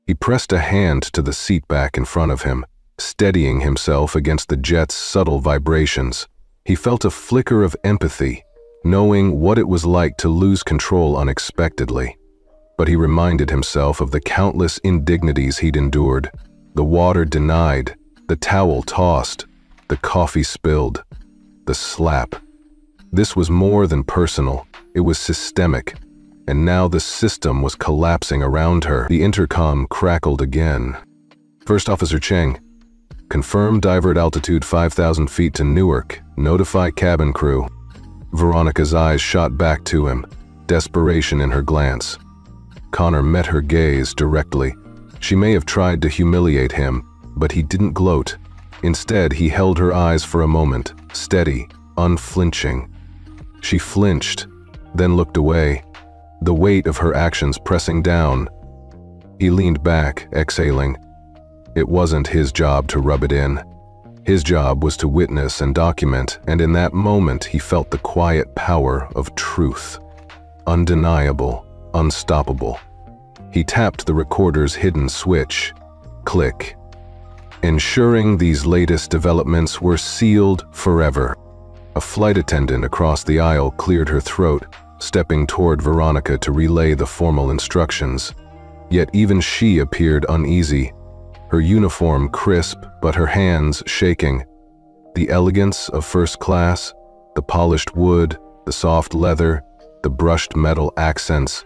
He pressed a hand to the seat back in front of him, steadying himself against the jet's subtle vibrations. He felt a flicker of empathy, knowing what it was like to lose control unexpectedly. But he reminded himself of the countless indignities he'd endured. The water denied, the towel tossed, the coffee spilled, the slap. This was more than personal, it was systemic, and now the system was collapsing around her. The intercom crackled again. "First Officer Cheng, confirm divert altitude 5,000 feet to Newark. Notify cabin crew." Veronica's eyes shot back to him, desperation in her glance. Connor met her gaze directly. She may have tried to humiliate him, but he didn't gloat. Instead, he held her eyes for a moment, steady, unflinching. She flinched, then looked away, the weight of her actions pressing down. He leaned back, exhaling. It wasn't his job to rub it in. His job was to witness and document, and in that moment he felt the quiet power of truth. Undeniable, unstoppable. He tapped the recorder's hidden switch. Click. Ensuring these latest developments were sealed forever. A flight attendant across the aisle cleared her throat, stepping toward Veronica to relay the formal instructions. Yet even she appeared uneasy, her uniform crisp but her hands shaking. The elegance of first class, the polished wood, the soft leather, the brushed metal accents,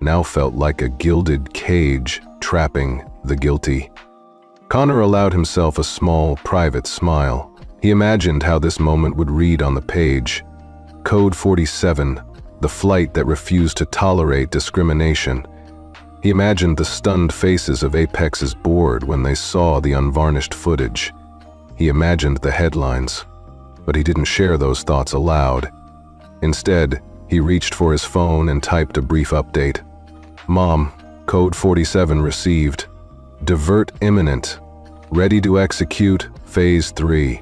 now felt like a gilded cage trapping the guilty. Connor allowed himself a small, private smile. He imagined how this moment would read on the page. Code 47, the flight that refused to tolerate discrimination. He imagined the stunned faces of Apex's board when they saw the unvarnished footage. He imagined the headlines, but he didn't share those thoughts aloud. Instead, he reached for his phone and typed a brief update. "Mom, Code 47 received. Divert imminent. Ready to execute, Phase 3.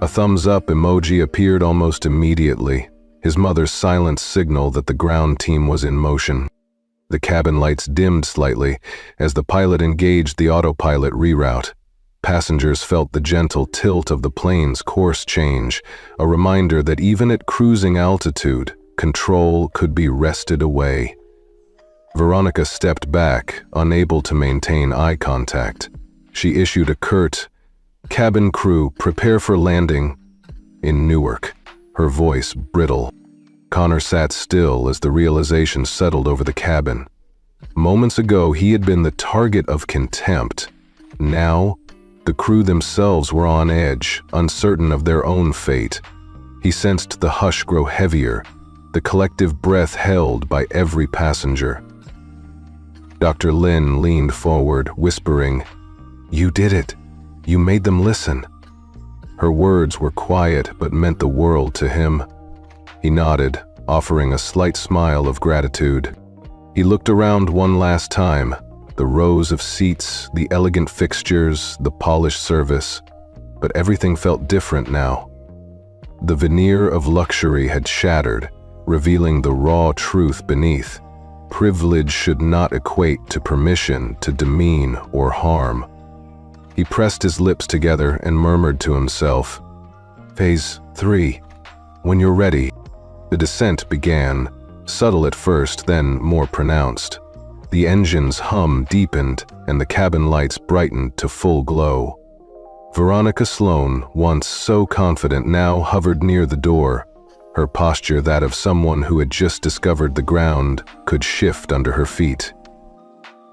A thumbs-up emoji appeared almost immediately, his mother's silent signal that the ground team was in motion. The cabin lights dimmed slightly as the pilot engaged the autopilot reroute. Passengers felt the gentle tilt of the plane's course change, a reminder that even at cruising altitude, control could be wrested away. Veronica stepped back, unable to maintain eye contact. She issued a curt, "Cabin crew, prepare for landing," in Newark, her voice brittle. Connor sat still as the realization settled over the cabin. Moments ago, he had been the target of contempt. Now, the crew themselves were on edge, uncertain of their own fate. He sensed the hush grow heavier, the collective breath held by every passenger. Dr. Lin leaned forward, whispering, "You did it. You made them listen." Her words were quiet but meant the world to him. He nodded, offering a slight smile of gratitude. He looked around one last time, the rows of seats, the elegant fixtures, the polished service, but everything felt different now. The veneer of luxury had shattered, revealing the raw truth beneath. Privilege should not equate to permission to demean or harm. He pressed his lips together and murmured to himself, "Phase 3. When you're ready." The descent began, subtle at first, then more pronounced. The engine's hum deepened and the cabin lights brightened to full glow. Veronica Sloane, once so confident, now hovered near the door, her posture that of someone who had just discovered the ground could shift under her feet.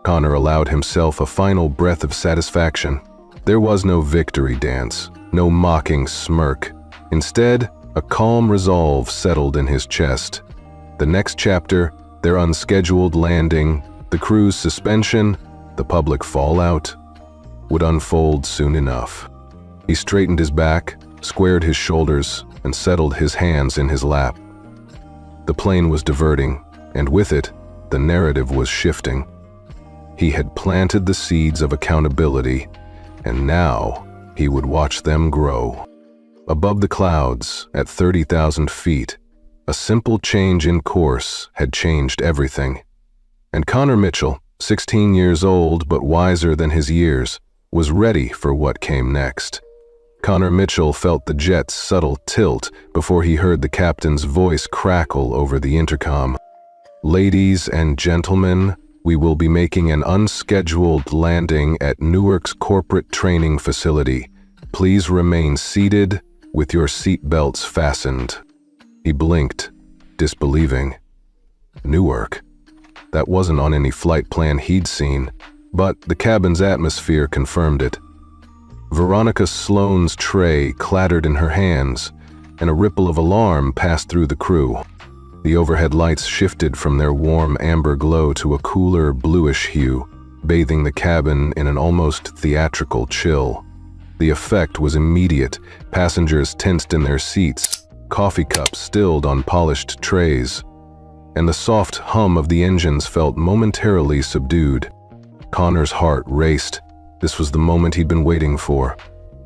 Connor allowed himself a final breath of satisfaction. There was no victory dance, no mocking smirk. Instead, a calm resolve settled in his chest. The next chapter, their unscheduled landing, the crew's suspension, the public fallout, would unfold soon enough. He straightened his back, squared his shoulders, and settled his hands in his lap. The plane was diverting, and with it, the narrative was shifting. He had planted the seeds of accountability, and now he would watch them grow. Above the clouds, at 30,000 feet, a simple change in course had changed everything. And Connor Mitchell, 16 years old but wiser than his years, was ready for what came next. Connor Mitchell felt the jet's subtle tilt before he heard the captain's voice crackle over the intercom. "Ladies and gentlemen, we will be making an unscheduled landing at Newark's corporate training facility. Please remain seated with your seat belts fastened." He blinked, disbelieving. Newark? That wasn't on any flight plan he'd seen, but the cabin's atmosphere confirmed it. Veronica Sloane's tray clattered in her hands, and a ripple of alarm passed through the crew. The overhead lights shifted from their warm amber glow to a cooler bluish hue, bathing the cabin in an almost theatrical chill. The effect was immediate. Passengers tensed in their seats, coffee cups stilled on polished trays, and the soft hum of the engines felt momentarily subdued. Connor's heart raced. This was the moment he'd been waiting for.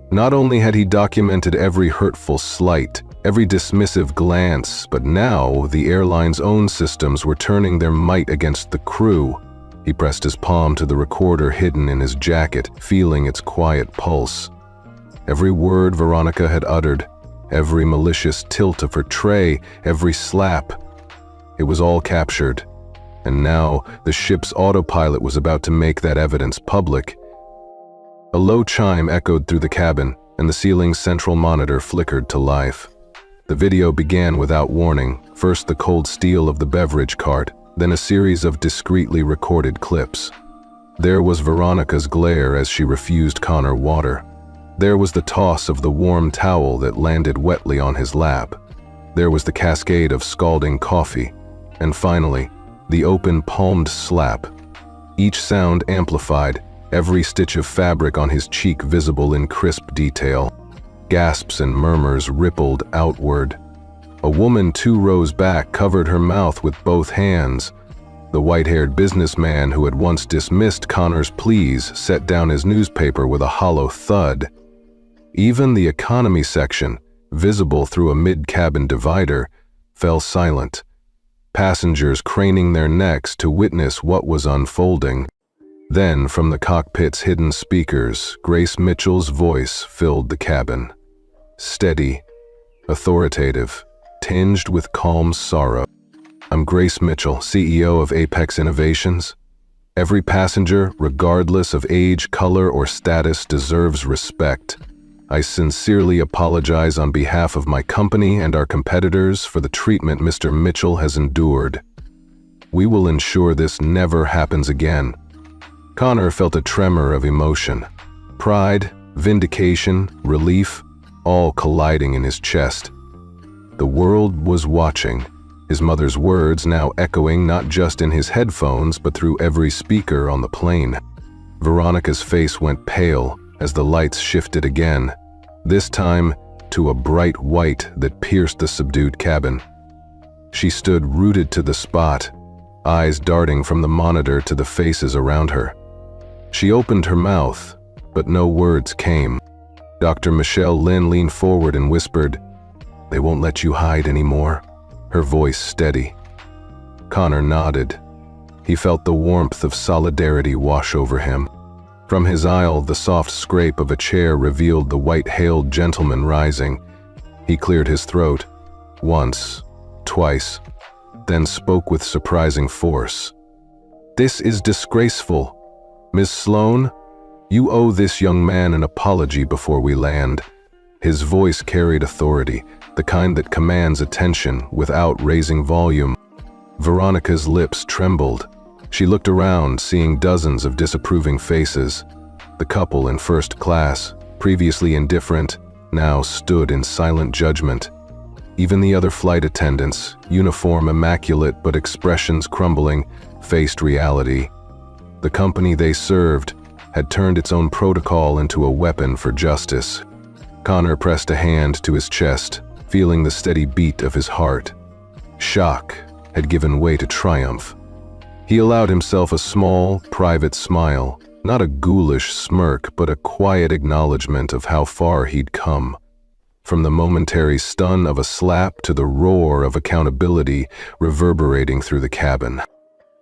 Not only had he documented every hurtful slight, every dismissive glance, but now the airline's own systems were turning their might against the crew. He pressed his palm to the recorder hidden in his jacket, feeling its quiet pulse. Every word Veronica had uttered, every malicious tilt of her tray, every slap, it was all captured. And now the ship's autopilot was about to make that evidence public. A low chime echoed through the cabin, and the ceiling's central monitor flickered to life. The video began without warning, first the cold steel of the beverage cart, then a series of discreetly recorded clips. There was Veronica's glare as she refused Connor water. There was the toss of the warm towel that landed wetly on his lap. There was the cascade of scalding coffee. And finally, the open palmed slap. Each sound amplified, every stitch of fabric on his cheek visible in crisp detail. Gasps and murmurs rippled outward. A woman 2 rows back covered her mouth with both hands. The white-haired businessman who had once dismissed Connor's pleas set down his newspaper with a hollow thud. Even the economy section, visible through a mid-cabin divider, fell silent, passengers craning their necks to witness what was unfolding. Then, from the cockpit's hidden speakers, Grace Mitchell's voice filled the cabin. Steady, authoritative, tinged with calm sorrow. "I'm Grace Mitchell, CEO of Apex Innovations. Every passenger, regardless of age, color, or status, deserves respect. I sincerely apologize on behalf of my company and our competitors for the treatment Mr. Mitchell has endured. We will ensure this never happens again." Connor felt a tremor of emotion. Pride, vindication, relief, all colliding in his chest. The world was watching, his mother's words now echoing not just in his headphones but through every speaker on the plane. Veronica's face went pale as the lights shifted again. this time to a bright white that pierced the subdued cabin. She stood rooted to the spot, eyes darting from the monitor to the faces around her. She opened her mouth, but no words came. Dr. Michelle Lin leaned forward and whispered, "They won't let you hide anymore," her voice steady. Connor nodded. He felt the warmth of solidarity wash over him. From his aisle, the soft scrape of a chair revealed the white-hailed gentleman rising. He cleared his throat, once, twice, then spoke with surprising force. "This is disgraceful. Ms. Sloan, you owe this young man an apology before we land." His voice carried authority, the kind that commands attention without raising volume. Veronica's lips trembled. She looked around, seeing dozens of disapproving faces. The couple in first class, previously indifferent, now stood in silent judgment. Even the other flight attendants, uniform immaculate but expressions crumbling, faced reality. The company they served had turned its own protocol into a weapon for justice. Connor pressed a hand to his chest, feeling the steady beat of his heart. Shock had given way to triumph. He allowed himself a small, private smile, not a ghoulish smirk, but a quiet acknowledgement of how far he'd come. From the momentary stun of a slap to the roar of accountability reverberating through the cabin.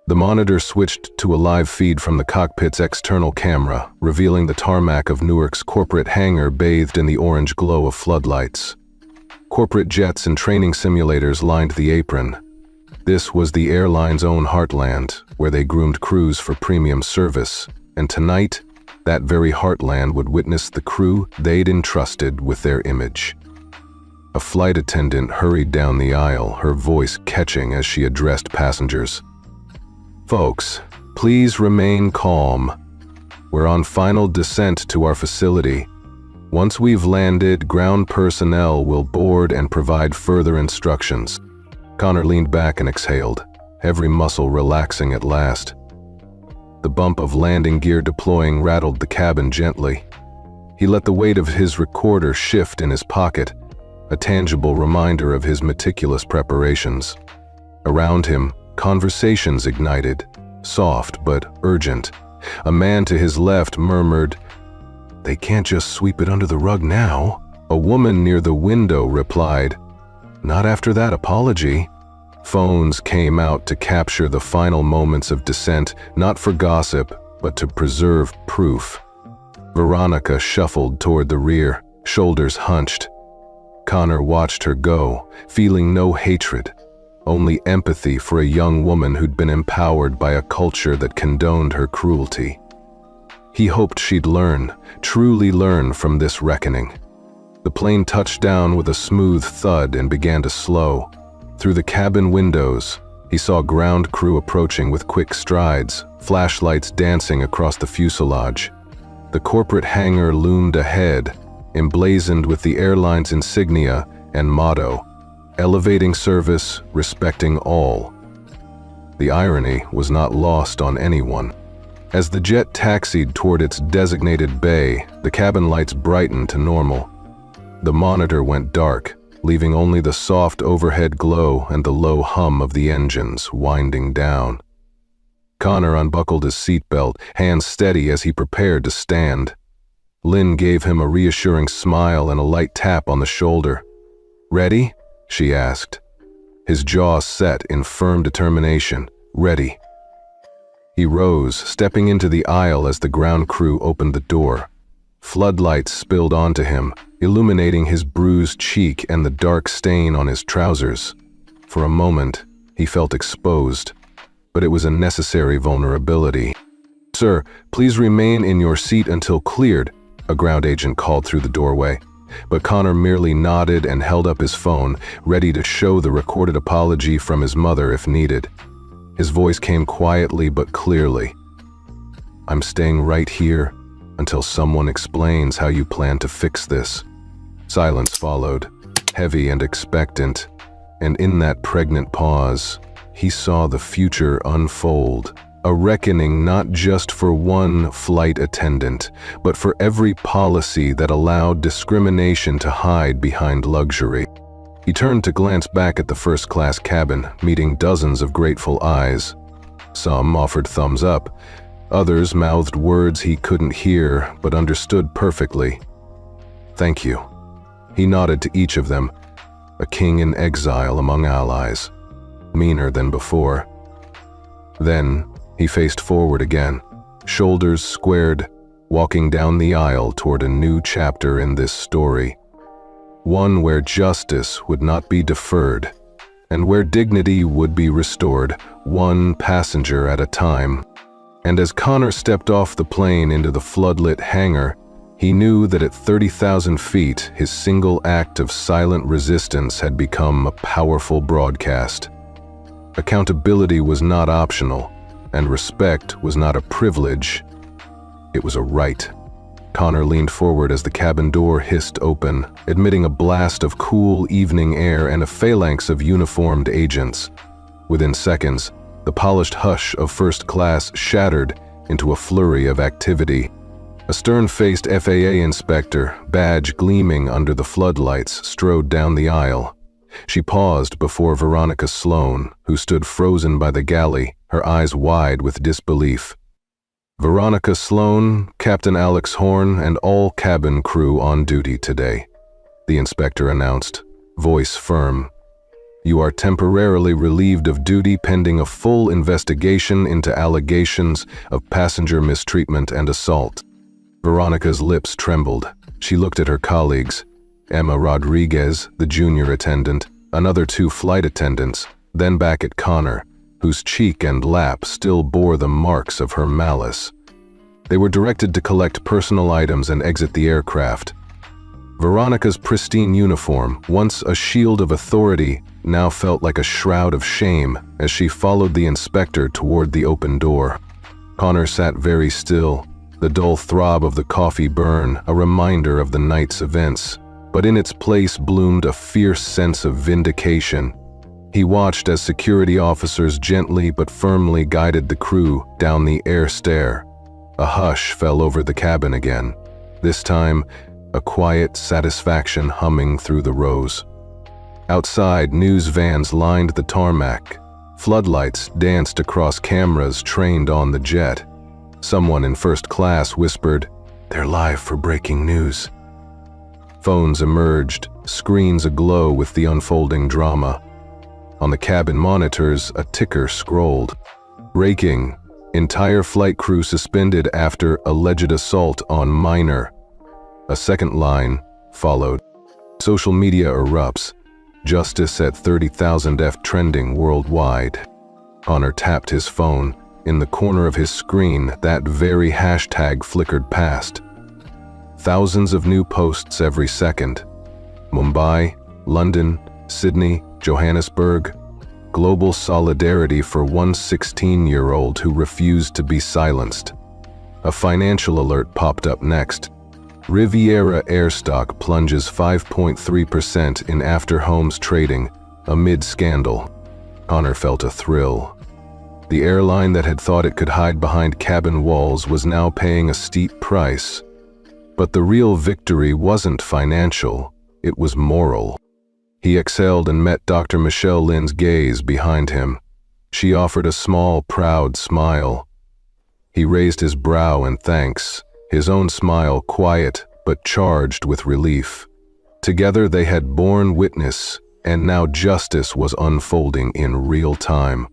The monitor switched to a live feed from the cockpit's external camera, revealing the tarmac of Newark's corporate hangar bathed in the orange glow of floodlights. Corporate jets and training simulators lined the apron. This was the airline's own heartland, where they groomed crews for premium service, and tonight, that very heartland would witness the crew they'd entrusted with their image. A flight attendant hurried down the aisle, her voice catching as she addressed passengers. "Folks, please remain calm. We're on final descent to our facility. Once we've landed, ground personnel will board and provide further instructions." Connor leaned back and exhaled, every muscle relaxing at last. The bump of landing gear deploying rattled the cabin gently. He let the weight of his recorder shift in his pocket, a tangible reminder of his meticulous preparations. Around him, conversations ignited, soft but urgent. A man to his left murmured, "They can't just sweep it under the rug now." A woman near the window replied, "Not after that apology." Phones came out to capture the final moments of descent, not for gossip, but to preserve proof. Veronica shuffled toward the rear, shoulders hunched. Connor watched her go, feeling no hatred, only empathy for a young woman who'd been empowered by a culture that condoned her cruelty. He hoped she'd learn, truly learn from this reckoning. The plane touched down with a smooth thud and began to slow. Through the cabin windows, he saw ground crew approaching with quick strides, flashlights dancing across the fuselage. The corporate hangar loomed ahead, emblazoned with the airline's insignia and motto, "Elevating service, respecting all." The irony was not lost on anyone. As the jet taxied toward its designated bay, the cabin lights brightened to normal. The monitor went dark, leaving only the soft overhead glow and the low hum of the engines winding down. Connor unbuckled his seatbelt, hands steady as he prepared to stand. Lynn gave him a reassuring smile and a light tap on the shoulder. "Ready?" she asked. His jaw set in firm determination. "Ready." He rose, stepping into the aisle as the ground crew opened the door. Floodlights spilled onto him, illuminating his bruised cheek and the dark stain on his trousers. For a moment, he felt exposed, but it was a necessary vulnerability. "Sir, please remain in your seat until cleared," a ground agent called through the doorway. But Connor merely nodded and held up his phone, ready to show the recorded apology from his mother if needed. His voice came quietly but clearly. "I'm staying right here until someone explains how you plan to fix this." Silence followed, heavy and expectant, and in that pregnant pause, he saw the future unfold. A reckoning not just for one flight attendant, but for every policy that allowed discrimination to hide behind luxury. He turned to glance back at the first-class cabin, meeting dozens of grateful eyes. Some offered thumbs up. Others mouthed words he couldn't hear, but understood perfectly. "Thank you." He nodded to each of them, a king in exile among allies, meaner than before. Then he faced forward again, shoulders squared, walking down the aisle toward a new chapter in this story. One where justice would not be deferred, and where dignity would be restored, one passenger at a time. And as Connor stepped off the plane into the floodlit hangar, he knew that at 30,000 feet, his single act of silent resistance had become a powerful broadcast. Accountability was not optional, and respect was not a privilege. It was a right. Connor leaned forward as the cabin door hissed open, admitting a blast of cool evening air and a phalanx of uniformed agents. Within seconds, the polished hush of first class shattered into a flurry of activity. A stern-faced FAA inspector, badge gleaming under the floodlights, strode down the aisle. She paused before Veronica Sloan, who stood frozen by the galley, her eyes wide with disbelief. "Veronica Sloan, Captain Alex Horn, and all cabin crew on duty today," the inspector announced, voice firm. "You are temporarily relieved of duty pending a full investigation into allegations of passenger mistreatment and assault." Veronica's lips trembled. She looked at her colleagues, Emma Rodriguez, the junior attendant, another two flight attendants, then back at Connor, whose cheek and lap still bore the marks of her malice. They were directed to collect personal items and exit the aircraft. Veronica's pristine uniform, once a shield of authority, now felt like a shroud of shame as she followed the inspector toward the open door. Connor sat very still, the dull throb of the coffee burn a reminder of the night's events, but in its place bloomed a fierce sense of vindication. He watched as security officers gently but firmly guided the crew down the air stair. A hush fell over the cabin again, this time a quiet satisfaction humming through the rows. Outside, news vans lined the tarmac. Floodlights danced across cameras trained on the jet. Someone in first class whispered, "They're live for breaking news." Phones emerged, screens aglow with the unfolding drama. On the cabin monitors, a ticker scrolled. "Breaking. Entire flight crew suspended after alleged assault on minor." A second line followed. Social media erupts. "Justice at 30,000 F trending worldwide." Connor tapped his phone. In the corner of his screen, that very hashtag flickered past. Thousands of new posts every second. Mumbai, London, Sydney, Johannesburg. Global solidarity for one 16-year-old who refused to be silenced. A financial alert popped up next. Riviera Airstock plunges 5.3% in after-homes trading amid scandal. Connor felt a thrill. The airline that had thought it could hide behind cabin walls was now paying a steep price. But the real victory wasn't financial, it was moral. He exhaled and met Dr. Michelle Lynn's gaze behind him. She offered a small, proud smile. He raised his brow in thanks, his own smile quiet but charged with relief. Together they had borne witness, and now justice was unfolding in real time.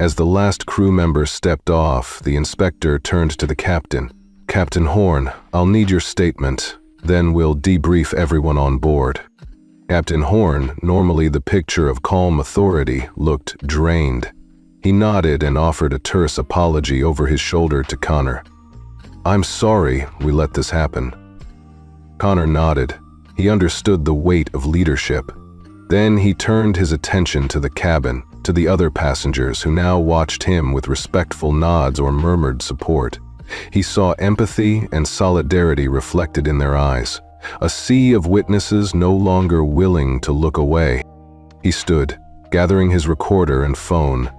As the last crew member stepped off, the inspector turned to the captain. "Captain Horn, I'll need your statement, then we'll debrief everyone on board." Captain Horn, normally the picture of calm authority, looked drained. He nodded and offered a terse apology over his shoulder to Connor. "I'm sorry we let this happen." Connor nodded. He understood the weight of leadership. Then he turned his attention to the cabin, to the other passengers who now watched him with respectful nods or murmured support. He saw empathy and solidarity reflected in their eyes, a sea of witnesses no longer willing to look away. He stood, gathering his recorder and phone.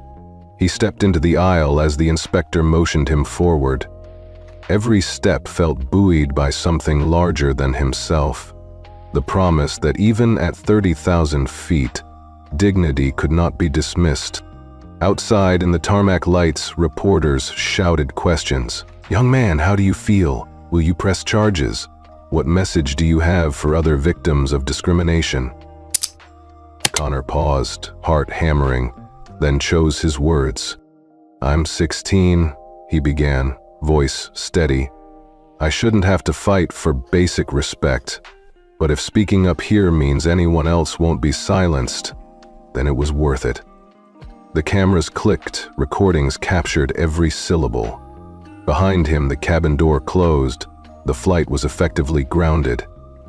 He stepped into the aisle as the inspector motioned him forward. Every step felt buoyed by something larger than himself. The promise that even at 30,000 feet, dignity could not be dismissed. Outside in the tarmac lights, reporters shouted questions. "Young man, how do you feel? Will you press charges? What message do you have for other victims of discrimination?" Connor paused, heart hammering, then chose his words. "I'm 16, he began, voice steady. "I shouldn't have to fight for basic respect, but if speaking up here means anyone else won't be silenced, then it was worth it." The cameras clicked, recordings captured every syllable. Behind him, the cabin door closed. The flight was effectively grounded,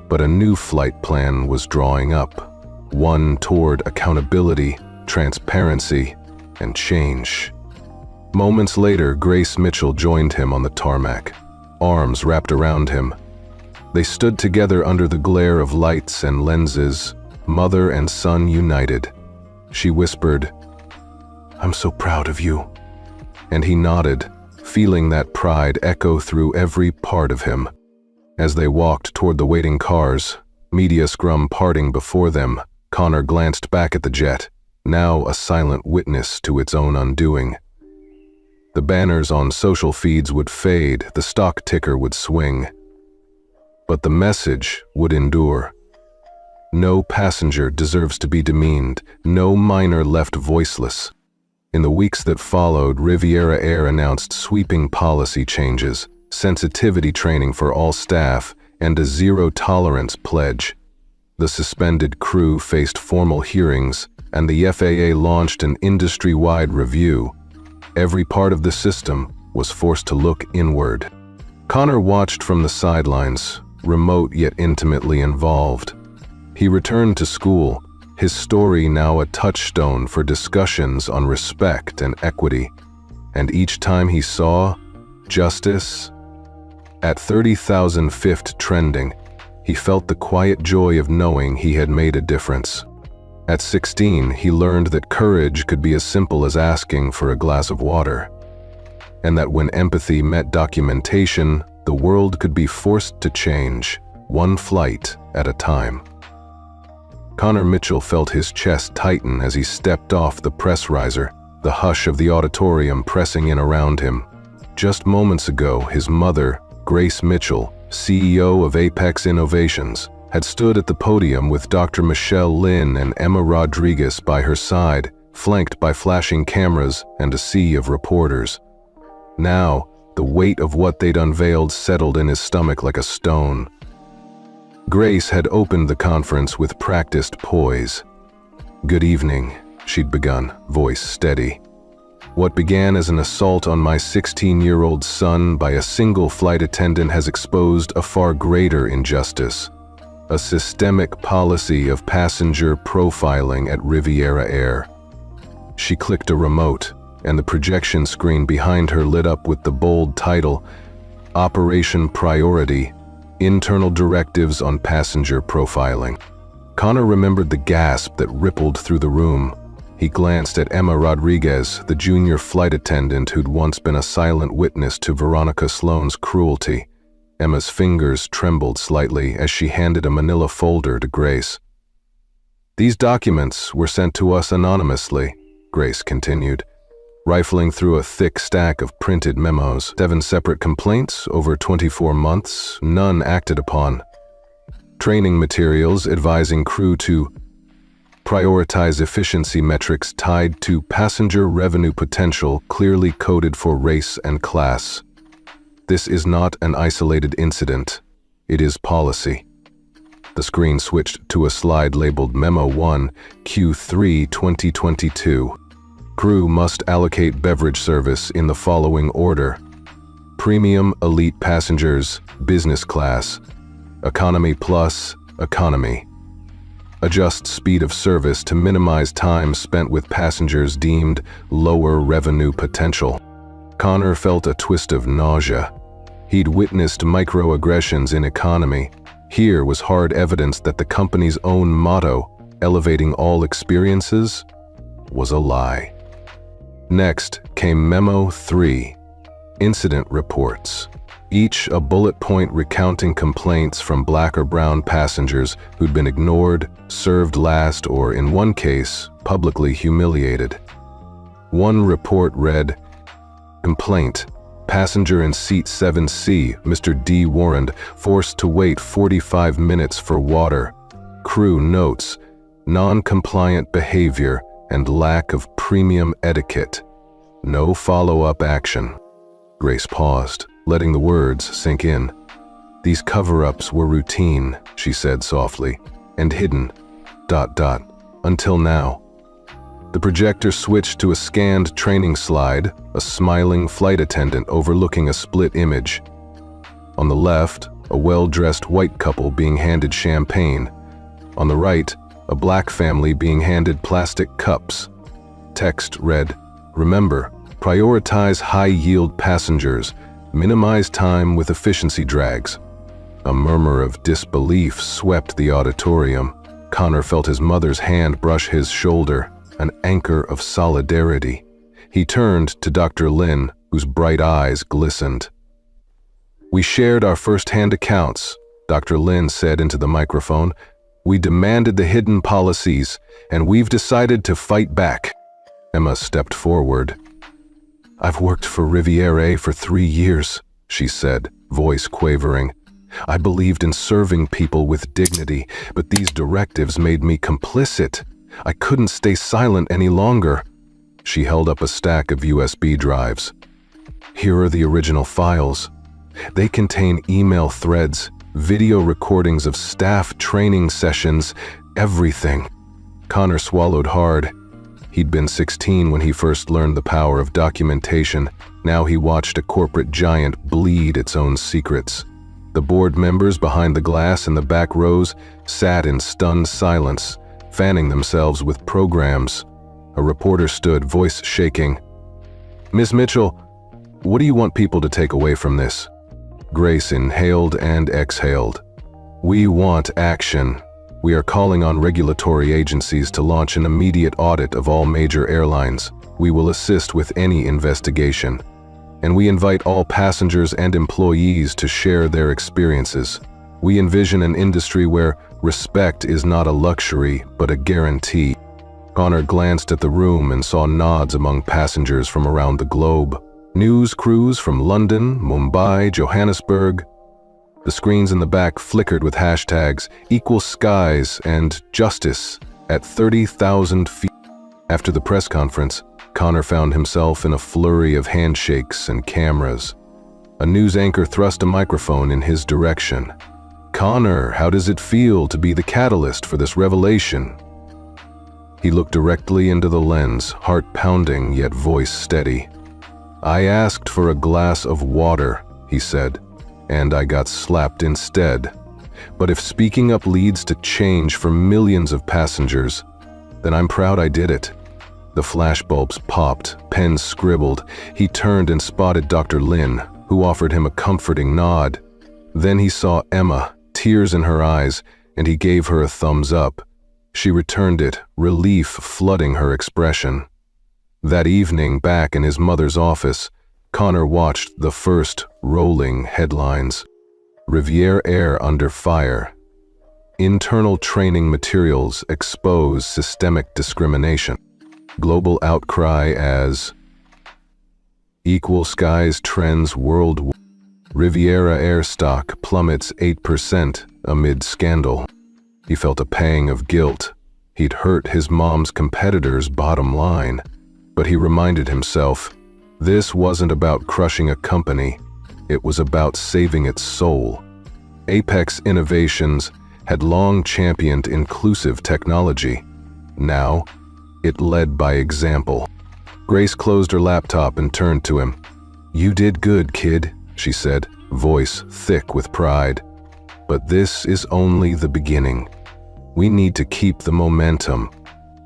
but a new flight plan was drawing up. One toward accountability, transparency, and change. Moments later, Grace Mitchell joined him on the tarmac, arms wrapped around him. They stood together under the glare of lights and lenses, mother and son united. She whispered, "I'm so proud of you." And he nodded, feeling that pride echo through every part of him. As they walked toward the waiting cars, media scrum parting before them, Connor glanced back at the jet, now a silent witness to its own undoing. The banners on social feeds would fade, the stock ticker would swing. But the message would endure. No passenger deserves to be demeaned, no minor left voiceless. In the weeks that followed, Riviera Air announced sweeping policy changes, sensitivity training for all staff, and a zero-tolerance pledge. The suspended crew faced formal hearings, and the FAA launched an industry-wide review. Every part of the system was forced to look inward. Connor watched from the sidelines, remote yet intimately involved. He returned to school, his story now a touchstone for discussions on respect and equity. And each time he saw justice, at 30,000 feet trending, he felt the quiet joy of knowing he had made a difference. At 16, he learned that courage could be as simple as asking for a glass of water, and that when empathy met documentation, the world could be forced to change, one flight at a time. Connor Mitchell felt his chest tighten as he stepped off the press riser, the hush of the auditorium pressing in around him. Just moments ago, his mother, Grace Mitchell, CEO of Apex Innovations, had stood at the podium with Dr. Michelle Lin and Emma Rodriguez by her side, flanked by flashing cameras and a sea of reporters. Now, the weight of what they'd unveiled settled in his stomach like a stone. Grace had opened the conference with practiced poise. "Good evening," she'd begun, voice steady. "What began as an assault on my 16-year-old son by a single flight attendant has exposed a far greater injustice. A systemic policy of passenger profiling at Riviera Air." She clicked a remote, and the projection screen behind her lit up with the bold title, Operation Priority, Internal Directives on Passenger Profiling. Connor remembered the gasp that rippled through the room. He glanced at Emma Rodriguez, the junior flight attendant who'd once been a silent witness to Veronica Sloan's cruelty. Emma's fingers trembled slightly as she handed a manila folder to Grace. "These documents were sent to us anonymously," Grace continued, rifling through a thick stack of printed memos. 7 separate complaints over 24 months, none acted upon. Training materials advising crew to prioritize efficiency metrics tied to passenger revenue potential clearly coded for race and class. "This is not an isolated incident. It is policy." The screen switched to a slide labeled Memo 1, Q3 2022. Crew must allocate beverage service in the following order: Premium Elite Passengers, Business Class; Economy Plus, Economy. Adjust speed of service to minimize time spent with passengers deemed lower revenue potential. Connor felt a twist of nausea. He'd witnessed microaggressions in economy. Here was hard evidence that the company's own motto, elevating all experiences, was a lie. Next came Memo 3, Incident Reports, each a bullet point recounting complaints from black or brown passengers who'd been ignored, served last, or in one case, publicly humiliated. One report read, "Complaint. Passenger in seat 7C, Mr. D. Warren, forced to wait 45 minutes for water. Crew notes, non-compliant behavior and lack of premium etiquette. No follow-up action." Grace paused, letting the words sink in. "These cover-ups were routine," she said softly, "and hidden, ... until now." The projector switched to a scanned training slide, a smiling flight attendant overlooking a split image. On the left, a well-dressed white couple being handed champagne. On the right, a black family being handed plastic cups. Text read, "Remember, prioritize high-yield passengers, minimize time with efficiency drags." A murmur of disbelief swept the auditorium. Connor felt his mother's hand brush his shoulder, an anchor of solidarity. He turned to Dr. Lin, whose bright eyes glistened. "We shared our first-hand accounts," Dr. Lin said into the microphone. "We demanded the hidden policies, and we've decided to fight back." Emma stepped forward. "I've worked for Riviera for 3 years," she said, voice quavering. "I believed in serving people with dignity, but these directives made me complicit. I couldn't stay silent any longer." She held up a stack of USB drives. "Here are the original files. They contain email threads, video recordings of staff training sessions, everything." Connor swallowed hard. He'd been 16 when he first learned the power of documentation. Now he watched a corporate giant bleed its own secrets. The board members behind the glass in the back rows sat in stunned silence, fanning themselves with programs. A reporter stood, voice shaking. "Miss Mitchell, what do you want people to take away from this?" Grace inhaled and exhaled. "We want action. We are calling on regulatory agencies to launch an immediate audit of all major airlines. We will assist with any investigation. And we invite all passengers and employees to share their experiences. We envision an industry where respect is not a luxury, but a guarantee." Connor glanced at the room and saw nods among passengers from around the globe. News crews from London, Mumbai, Johannesburg. The screens in the back flickered with hashtags "Equal Skies" and "Justice" at 30,000 feet. After the press conference, Connor found himself in a flurry of handshakes and cameras. A news anchor thrust a microphone in his direction. "Connor, how does it feel to be the catalyst for this revelation?" He looked directly into the lens, heart pounding yet voice steady. "I asked for a glass of water," he said, "and I got slapped instead. But if speaking up leads to change for millions of passengers, then I'm proud I did it." The flashbulbs popped, pens scribbled. He turned and spotted Dr. Lin, who offered him a comforting nod. Then he saw Emma, tears in her eyes, and he gave her a thumbs up. She returned it, relief flooding her expression. That evening, back in his mother's office, Connor watched the first rolling headlines. Riviera Air under fire. Internal training materials expose systemic discrimination. Global outcry as Equal Skies trends worldwide. Riviera Air stock plummets 8% amid scandal. He felt a pang of guilt. He'd hurt his mom's competitor's bottom line. But he reminded himself, this wasn't about crushing a company. It was about saving its soul. Apex Innovations had long championed inclusive technology. Now, it led by example. Grace closed her laptop and turned to him. "You did good, kid," she said, voice thick with pride. "But this is only the beginning. We need to keep the momentum.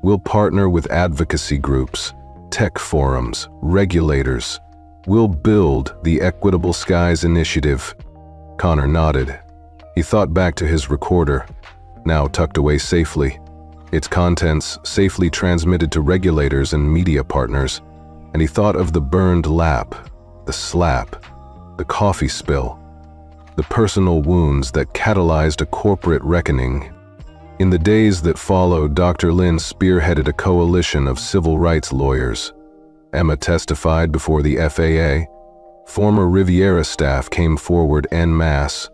We'll partner with advocacy groups, tech forums, regulators. We'll build the Equitable Skies Initiative." Connor nodded. He thought back to his recorder, now tucked away safely. Its contents safely transmitted to regulators and media partners. and he thought of the burned lap, the slap, the coffee spill, the personal wounds that catalyzed a corporate reckoning. In the days that followed, Dr. Lin spearheaded a coalition of civil rights lawyers. Emma testified before the FAA. Former Riviera staff came forward en masse.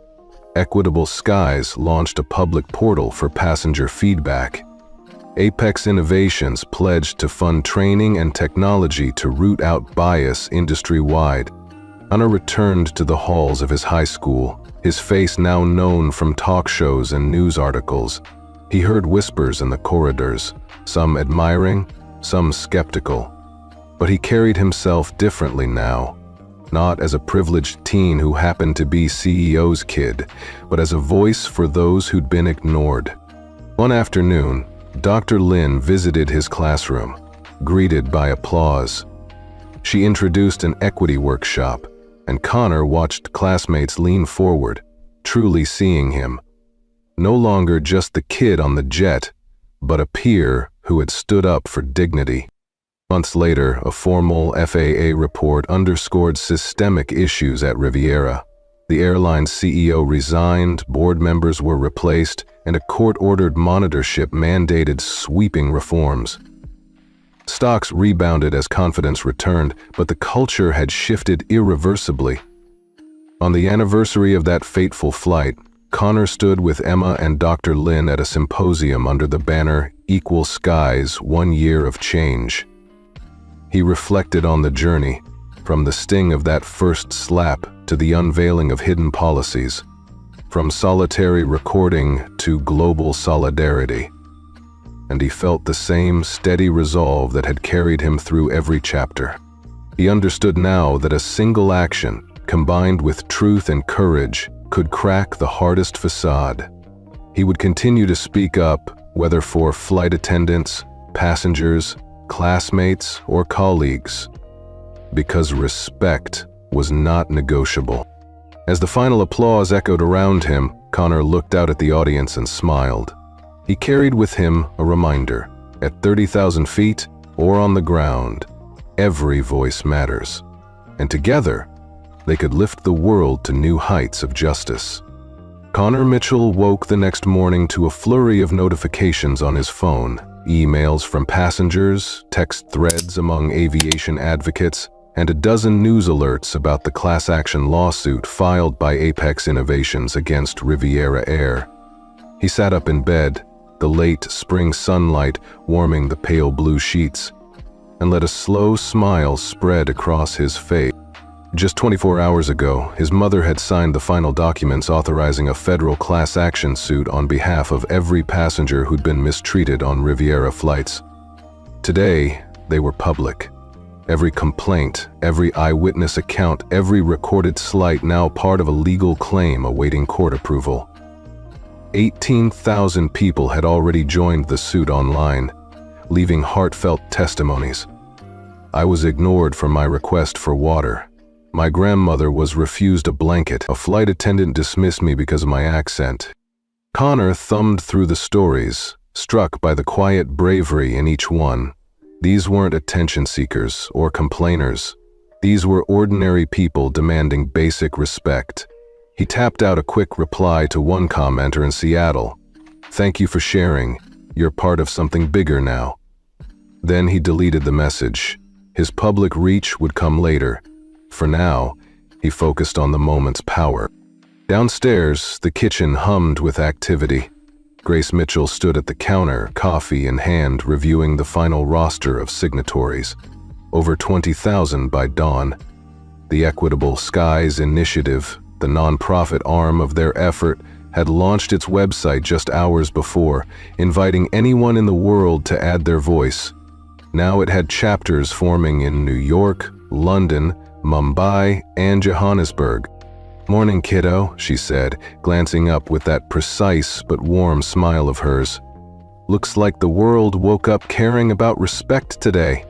Equitable Skies launched a public portal for passenger feedback. Apex Innovations pledged to fund training and technology to root out bias industry-wide. Connor returned to the halls of his high school, his face now known from talk shows and news articles. He heard whispers in the corridors, some admiring, some skeptical. But he carried himself differently now, not as a privileged teen who happened to be CEO's kid, but as a voice for those who'd been ignored. One afternoon, Dr. Lin visited his classroom, greeted by applause. She introduced an equity workshop, and Connor watched classmates lean forward, truly seeing him. No longer just the kid on the jet, but a peer who had stood up for dignity. Months later, a formal FAA report underscored systemic issues at Riviera. The airline's CEO resigned, board members were replaced, and a court-ordered monitorship mandated sweeping reforms. Stocks rebounded as confidence returned, but the culture had shifted irreversibly. On the anniversary of that fateful flight, Connor stood with Emma and Dr. Lin at a symposium under the banner "Equal Skies, 1 Year of Change." He reflected on the journey, from the sting of that first slap to the unveiling of hidden policies, from solitary recording to global solidarity. And he felt the same steady resolve that had carried him through every chapter. He understood now that a single action, combined with truth and courage, could crack the hardest facade. He would continue to speak up, whether for flight attendants, passengers, classmates, or colleagues, because respect was not negotiable. As the final applause echoed around him, Connor looked out at the audience and smiled. He carried with him a reminder: at 30,000 feet or on the ground, every voice matters. And together, they could lift the world to new heights of justice. Connor Mitchell woke the next morning to a flurry of notifications on his phone, emails from passengers, text threads among aviation advocates, and a dozen news alerts about the class action lawsuit filed by Apex Innovations against Riviera Air. He sat up in bed, the late spring sunlight warming the pale blue sheets, and let a slow smile spread across his face. Just 24 hours ago, his mother had signed the final documents authorizing a federal class action suit on behalf of every passenger who'd been mistreated on Riviera flights. Today, they were public. Every complaint, every eyewitness account, every recorded slight now part of a legal claim awaiting court approval. 18,000 people had already joined the suit online, leaving heartfelt testimonies. I was ignored for my request for water. My grandmother was refused a blanket. A flight attendant dismissed me because of my accent. Connor thumbed through the stories, struck by the quiet bravery in each one. These weren't attention seekers or complainers. These were ordinary people demanding basic respect. He tapped out a quick reply to one commenter in Seattle. "Thank you for sharing. You're part of something bigger now." Then he deleted the message. His public reach would come later. For now, he focused on the moment's power. Downstairs, the kitchen hummed with activity. Grace Mitchell stood at the counter, coffee in hand, reviewing the final roster of signatories. Over 20,000 by dawn. The Equitable Skies Initiative, the nonprofit arm of their effort, had launched its website just hours before, inviting anyone in the world to add their voice. Now it had chapters forming in New York, London, Mumbai, and Johannesburg. "Morning, kiddo," she said, glancing up with that precise but warm smile of hers. "Looks like the world woke up caring about respect today."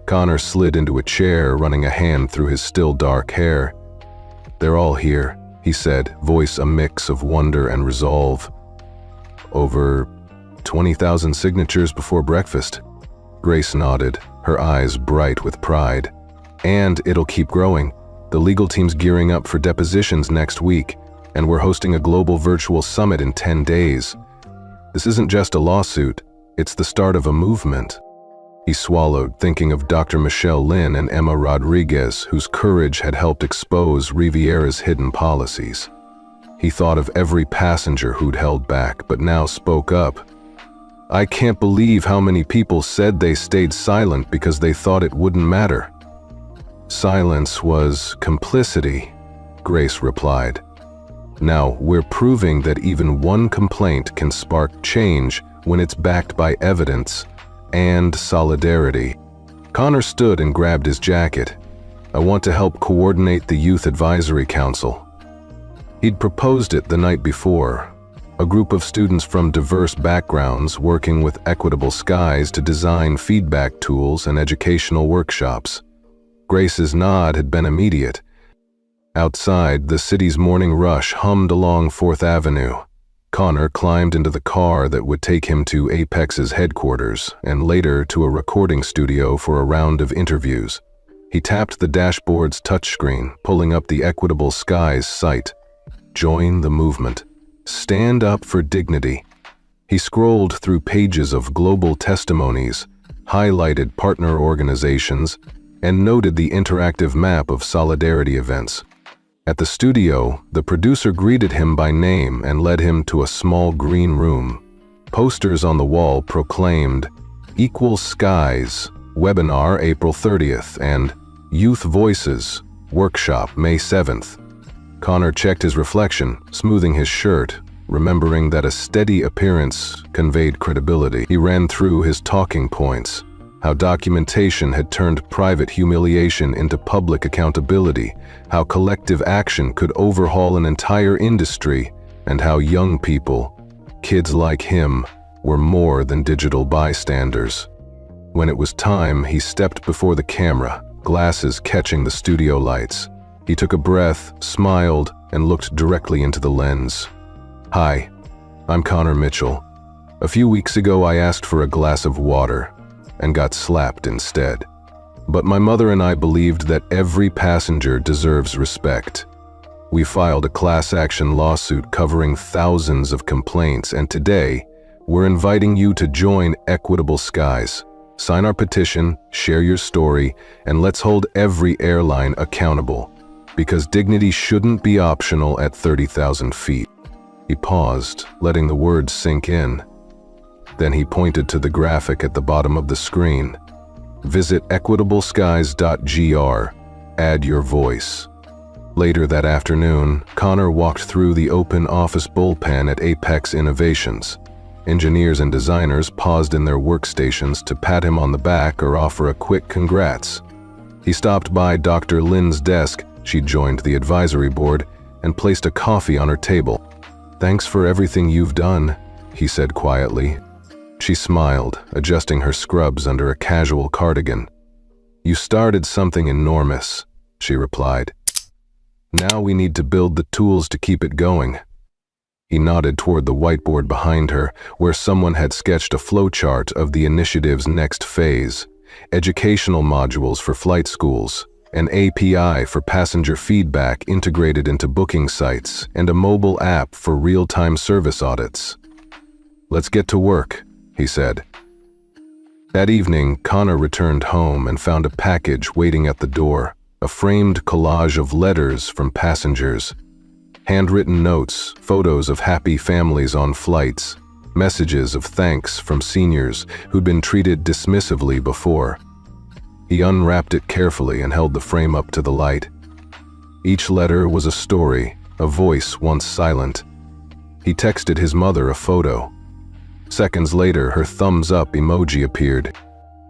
Connor slid into a chair, running a hand through his still dark hair. "They're all here," he said, voice a mix of wonder and resolve. "Over 20,000 signatures before breakfast." Grace nodded, her eyes bright with pride. "And it'll keep growing. The legal team's gearing up for depositions next week, and we're hosting a global virtual summit in 10 days. This isn't just a lawsuit, it's the start of a movement." He swallowed, thinking of Dr. Michelle Lin and Emma Rodriguez, whose courage had helped expose Riviera's hidden policies. He thought of every passenger who'd held back, but now spoke up. "I can't believe how many people said they stayed silent because they thought it wouldn't matter." "Silence was complicity," Grace replied. "Now, we're proving that even one complaint can spark change when it's backed by evidence and solidarity." Connor stood and grabbed his jacket. "I want to help coordinate the Youth Advisory Council." He'd proposed it the night before, a group of students from diverse backgrounds working with Equitable Skies to design feedback tools and educational workshops. Grace's nod had been immediate. Outside, the city's morning rush hummed along 4th Avenue. Connor climbed into the car that would take him to Apex's headquarters and later to a recording studio for a round of interviews. He tapped the dashboard's touchscreen, pulling up the Equitable Skies site. Join the movement. Stand up for dignity. He scrolled through pages of global testimonies, highlighted partner organizations, and noted the interactive map of solidarity events. At the studio, the producer greeted him by name and led him to a small green room. Posters on the wall proclaimed, "Equal Skies, Webinar April 30th, and Youth Voices, Workshop May 7th. Connor checked his reflection, smoothing his shirt, remembering that a steady appearance conveyed credibility. He ran through his talking points, how documentation had turned private humiliation into public accountability, how collective action could overhaul an entire industry, and how young people, kids like him, were more than digital bystanders. When it was time, he stepped before the camera, glasses catching the studio lights. He took a breath, smiled, and looked directly into the lens. "Hi, I'm Connor Mitchell. A few weeks ago I asked for a glass of water and got slapped instead. But my mother and I believed that every passenger deserves respect. We filed a class action lawsuit covering thousands of complaints, and today we're inviting you to join Equitable Skies. Sign our petition, share your story, and let's hold every airline accountable. Because dignity shouldn't be optional at 30,000 feet. He paused, letting the words sink in. Then he pointed to the graphic at the bottom of the screen. Visit equitableskies.gr. Add your voice. Later that afternoon, Connor walked through the open office bullpen at Apex Innovations. Engineers and designers paused in their workstations to pat him on the back or offer a quick congrats. He stopped by Dr. Lin's desk. She joined the advisory board and placed a coffee on her table. "Thanks for everything you've done," he said quietly. She smiled, adjusting her scrubs under a casual cardigan. "You started something enormous," she replied. "Now we need to build the tools to keep it going." He nodded toward the whiteboard behind her, where someone had sketched a flowchart of the initiative's next phase: educational modules for flight schools, an API for passenger feedback integrated into booking sites, and a mobile app for real-time service audits. "Let's get to work," he said. That evening, Connor returned home and found a package waiting at the door, a framed collage of letters from passengers. Handwritten notes, photos of happy families on flights, messages of thanks from seniors who'd been treated dismissively before. He unwrapped it carefully and held the frame up to the light. Each letter was a story, a voice once silent. He texted his mother a photo. Seconds later, her thumbs-up emoji appeared.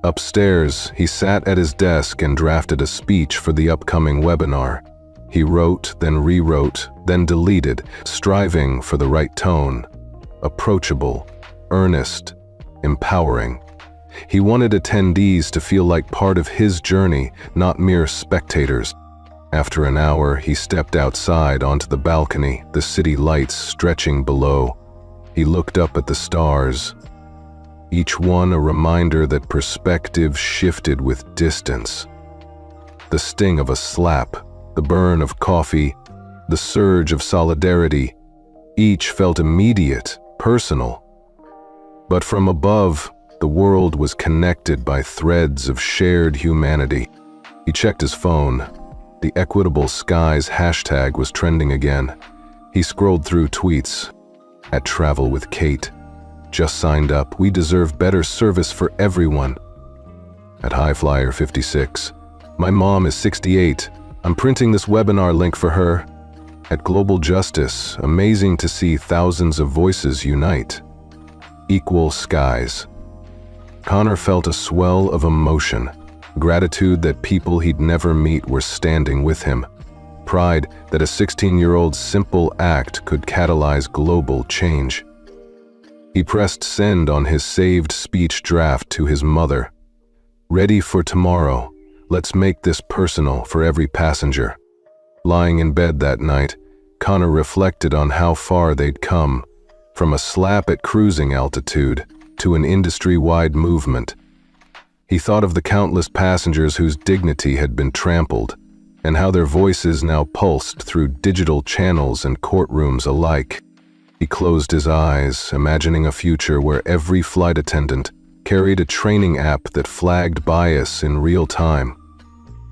Upstairs, he sat at his desk and drafted a speech for the upcoming webinar. He wrote, then rewrote, then deleted, striving for the right tone. Approachable, earnest, empowering. He wanted attendees to feel like part of his journey, not mere spectators. After an hour, he stepped outside onto the balcony, the city lights stretching below. He looked up at the stars. each one a reminder that perspective shifted with distance. The sting of a slap, the burn of coffee, the surge of solidarity, each felt immediate, personal. But from above, the world was connected by threads of shared humanity. He checked his phone. The Equitable Skies hashtag was trending again. He scrolled through tweets. At Travel with Kate. Just signed up. We deserve better service for everyone. At Highflyer 56. My mom is 68. I'm printing this webinar link for her. At Global Justice. Amazing to see thousands of voices unite. Equal Skies. Connor felt a swell of emotion. Gratitude that people he'd never meet were standing with him. Pride that a 16-year-old's simple act could catalyze global change. He pressed send on his saved speech draft to his mother. Ready for tomorrow. Let's make this personal for every passenger. Lying in bed that night, Connor reflected on how far they'd come, from a slap at cruising altitude to an industry-wide movement. He thought of the countless passengers whose dignity had been trampled, and how their voices now pulsed through digital channels and courtrooms alike. He closed his eyes, imagining a future where every flight attendant carried a training app that flagged bias in real time,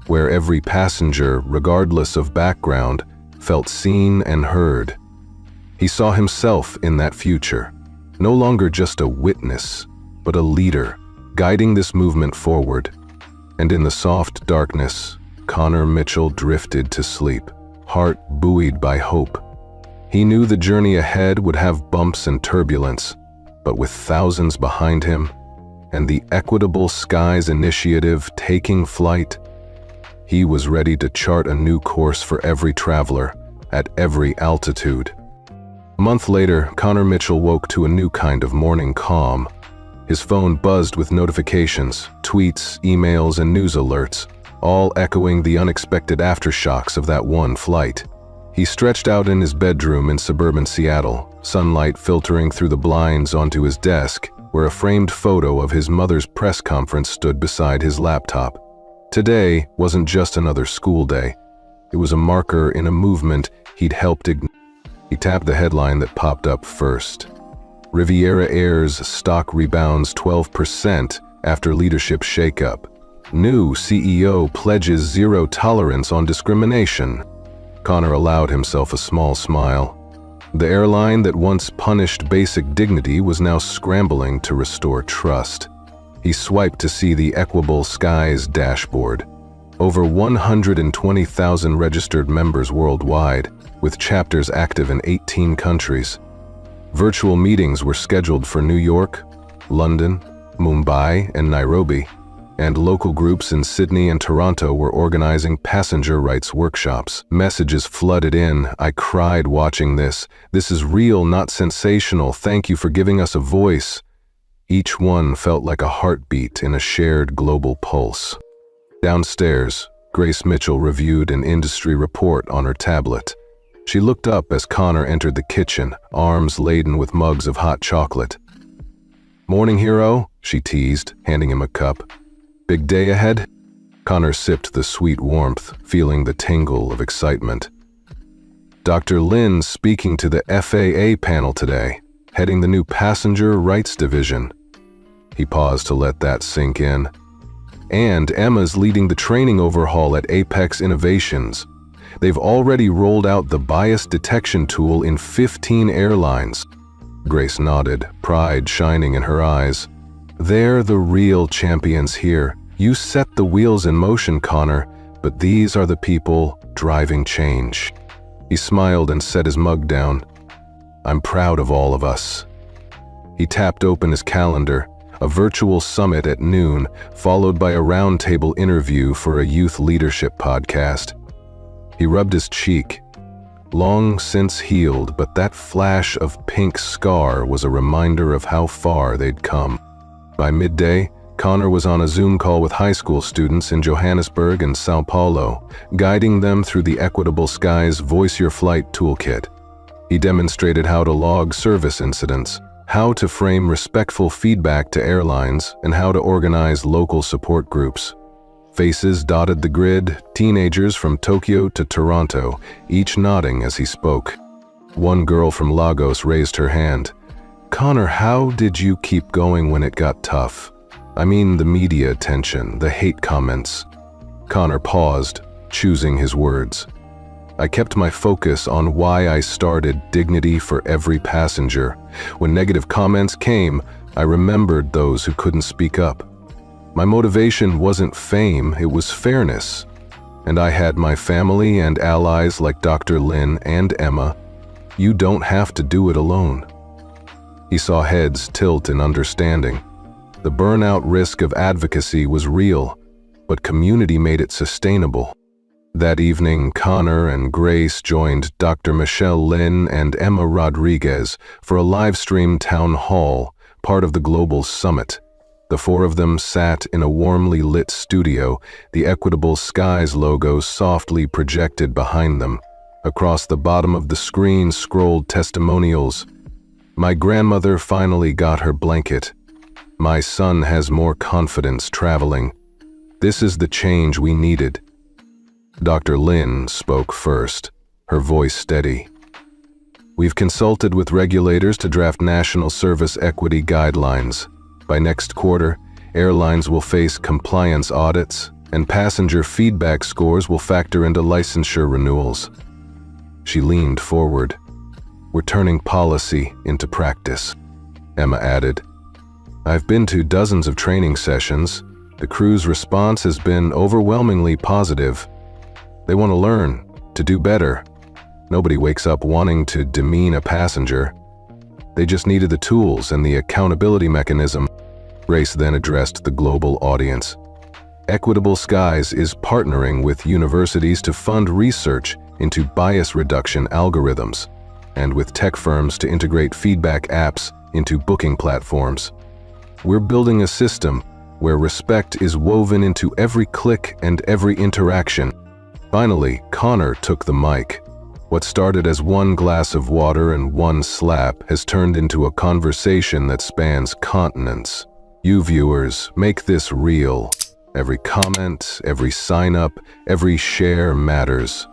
where every passenger, regardless of background, felt seen and heard. He saw himself in that future, no longer just a witness, but a leader, guiding this movement forward. And in the soft darkness, Connor Mitchell drifted to sleep, heart buoyed by hope. He knew the journey ahead would have bumps and turbulence, but with thousands behind him, and the Equitable Skies initiative taking flight, he was ready to chart a new course for every traveler, at every altitude. A month later, Connor Mitchell woke to a new kind of morning calm. His phone buzzed with notifications, tweets, emails, and news alerts, all echoing the unexpected aftershocks of that one flight. He stretched out in his bedroom in suburban Seattle, sunlight filtering through the blinds onto his desk, where a framed photo of his mother's press conference stood beside his laptop. Today wasn't just another school day. It was a marker in a movement he'd helped ignite. He tapped the headline that popped up first. Riviera Air's stock rebounds 12% after leadership shakeup. New CEO pledges zero tolerance on discrimination. Connor allowed himself a small smile. The airline that once punished basic dignity was now scrambling to restore trust. He swiped to see the Equitable Skies dashboard. Over 120,000 registered members worldwide, with chapters active in 18 countries. Virtual meetings were scheduled for New York, London, Mumbai, and Nairobi, and local groups in Sydney and Toronto were organizing passenger rights workshops. Messages flooded in. I cried watching this. This is real, not sensational. Thank you for giving us a voice. Each one felt like a heartbeat in a shared global pulse. Downstairs, Grace Mitchell reviewed an industry report on her tablet. She looked up as Connor entered the kitchen, arms laden with mugs of hot chocolate. "Morning, hero," she teased, handing him a cup. "Big day ahead?" Connor sipped the sweet warmth, feeling the tingle of excitement. Dr. Lin speaking to the FAA panel today, heading the new Passenger Rights Division. He paused to let that sink in. And Emma's leading the training overhaul at Apex Innovations. They've already rolled out the bias detection tool in 15 airlines. Grace nodded, pride shining in her eyes. They're the real champions here. You set the wheels in motion, Connor, but these are the people driving change. He smiled and set his mug down. I'm proud of all of us. He tapped open his calendar, a virtual summit at noon, followed by a roundtable interview for a youth leadership podcast. He rubbed his cheek. Long since healed, but that flash of pink scar was a reminder of how far they'd come. By midday, Connor was on a Zoom call with high school students in Johannesburg and Sao Paulo, guiding them through the Equitable Skies Voice Your Flight toolkit. He demonstrated how to log service incidents, how to frame respectful feedback to airlines, and how to organize local support groups. Faces dotted the grid, teenagers from Tokyo to Toronto, each nodding as he spoke. One girl from Lagos raised her hand. "Connor, how did you keep going when it got tough? I mean the media attention, the hate comments." Connor paused, choosing his words. "I kept my focus on why I started dignity for every passenger. When negative comments came, I remembered those who couldn't speak up. My motivation wasn't fame, it was fairness. And I had my family and allies like Dr. Lin and Emma. You don't have to do it alone." He saw heads tilt in understanding. The burnout risk of advocacy was real, but community made it sustainable. That evening, Connor and Grace joined Dr. Michelle Lin and Emma Rodriguez for a live-stream town hall, part of the Global Summit. The four of them sat in a warmly lit studio, the Equitable Skies logo softly projected behind them. Across the bottom of the screen scrolled testimonials. "My grandmother finally got her blanket. My son has more confidence traveling. This is the change we needed." Dr. Lin spoke first, her voice steady. "We've consulted with regulators to draft national service equity guidelines. By next quarter, airlines will face compliance audits, and passenger feedback scores will factor into licensure renewals." She leaned forward. "We're turning policy into practice," Emma added. "I've been to dozens of training sessions. The crew's response has been overwhelmingly positive. They want to learn, to do better. Nobody wakes up wanting to demean a passenger. They just needed the tools and the accountability mechanism." Grace then addressed the global audience. "Equitable Skies is partnering with universities to fund research into bias reduction algorithms, and with tech firms to integrate feedback apps into booking platforms. We're building a system where respect is woven into every click and every interaction." Finally, Connor took the mic. What started as one glass of water and one slap has turned into a conversation that spans continents. You viewers, make this real. Every comment, every sign-up, every share matters.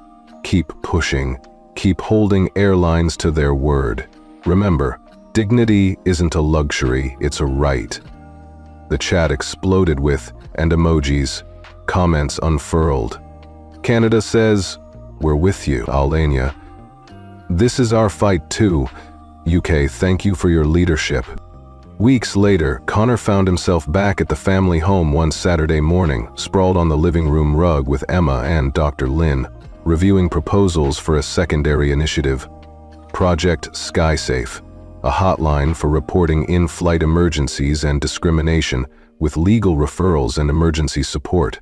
Keep pushing. Keep holding airlines to their word. Remember, dignity isn't a luxury, it's a right. The chat exploded with, and emojis, comments unfurled. Canada says, "We're with you, Alania. This is our fight too. UK, thank you for your leadership." Weeks later, Connor found himself back at the family home one Saturday morning, sprawled on the living room rug with Emma and Dr. Lin, reviewing proposals for a secondary initiative. Project SkySafe, a hotline for reporting in-flight emergencies and discrimination, with legal referrals and emergency support.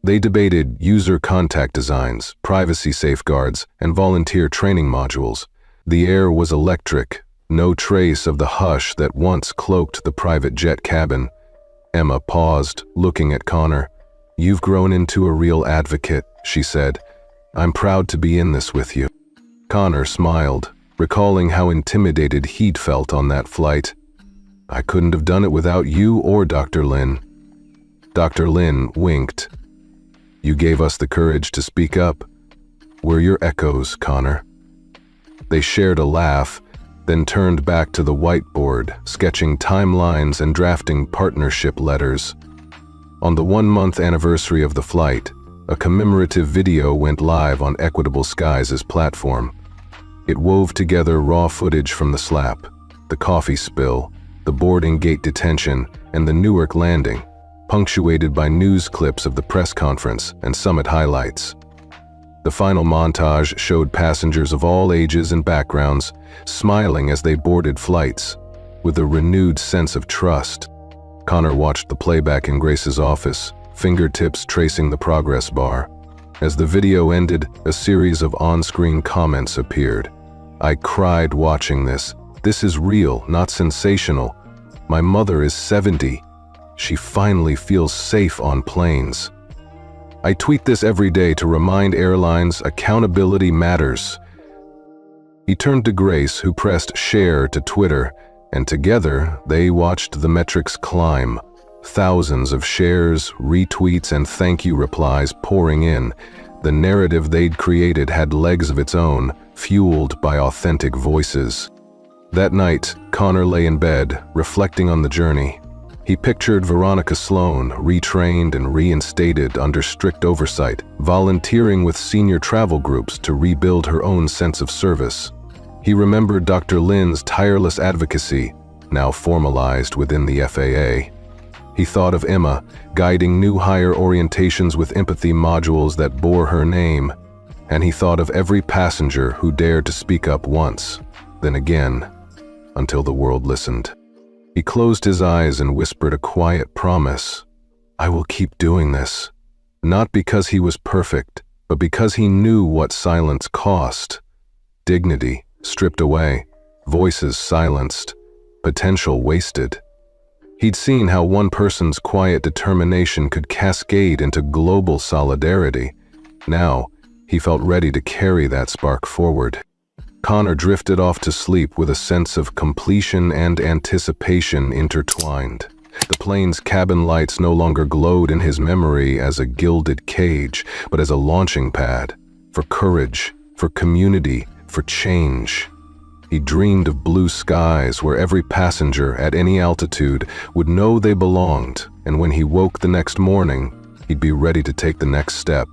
They debated user contact designs, privacy safeguards, and volunteer training modules. The air was electric, no trace of the hush that once cloaked the private jet cabin. Emma paused, looking at Connor. "You've grown into a real advocate," she said. "I'm proud to be in this with you." Connor smiled, recalling how intimidated he'd felt on that flight. "I couldn't have done it without you or Dr. Lin." Dr. Lin winked. "You gave us the courage to speak up. We're your echoes, Connor." They shared a laugh, then turned back to the whiteboard, sketching timelines and drafting partnership letters. On the 1-month anniversary of the flight, a commemorative video went live on Equitable Skies' platform. It wove together raw footage from the slap, the coffee spill, the boarding gate detention, and the Newark landing, punctuated by news clips of the press conference and summit highlights. The final montage showed passengers of all ages and backgrounds smiling as they boarded flights, with a renewed sense of trust. Connor watched the playback in Grace's office, fingertips tracing the progress bar. As the video ended, a series of on-screen comments appeared. "I cried watching this. This is real, not sensational. My mother is 70. She finally feels safe on planes. I tweet this every day to remind airlines accountability matters." He turned to Grace, who pressed share to Twitter. And together, they watched the metrics climb, thousands of shares, retweets, and thank you replies pouring in. The narrative they'd created had legs of its own, fueled by authentic voices. That night, Connor lay in bed, reflecting on the journey. He pictured Veronica Sloan, retrained and reinstated under strict oversight, volunteering with senior travel groups to rebuild her own sense of service. He remembered Dr. Lin's tireless advocacy, now formalized within the FAA. He thought of Emma, guiding new hire orientations with empathy modules that bore her name, and he thought of every passenger who dared to speak up once, then again, until the world listened. He closed his eyes and whispered a quiet promise. I will keep doing this. Not because he was perfect, but because he knew what silence cost. Dignity stripped away, voices silenced, potential wasted. He'd seen how one person's quiet determination could cascade into global solidarity. Now, he felt ready to carry that spark forward. Connor drifted off to sleep with a sense of completion and anticipation intertwined. The plane's cabin lights no longer glowed in his memory as a gilded cage, but as a launching pad for courage, for community, for change. He dreamed of blue skies where every passenger at any altitude would know they belonged, and when he woke the next morning, he'd be ready to take the next step,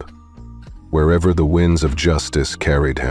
wherever the winds of justice carried him.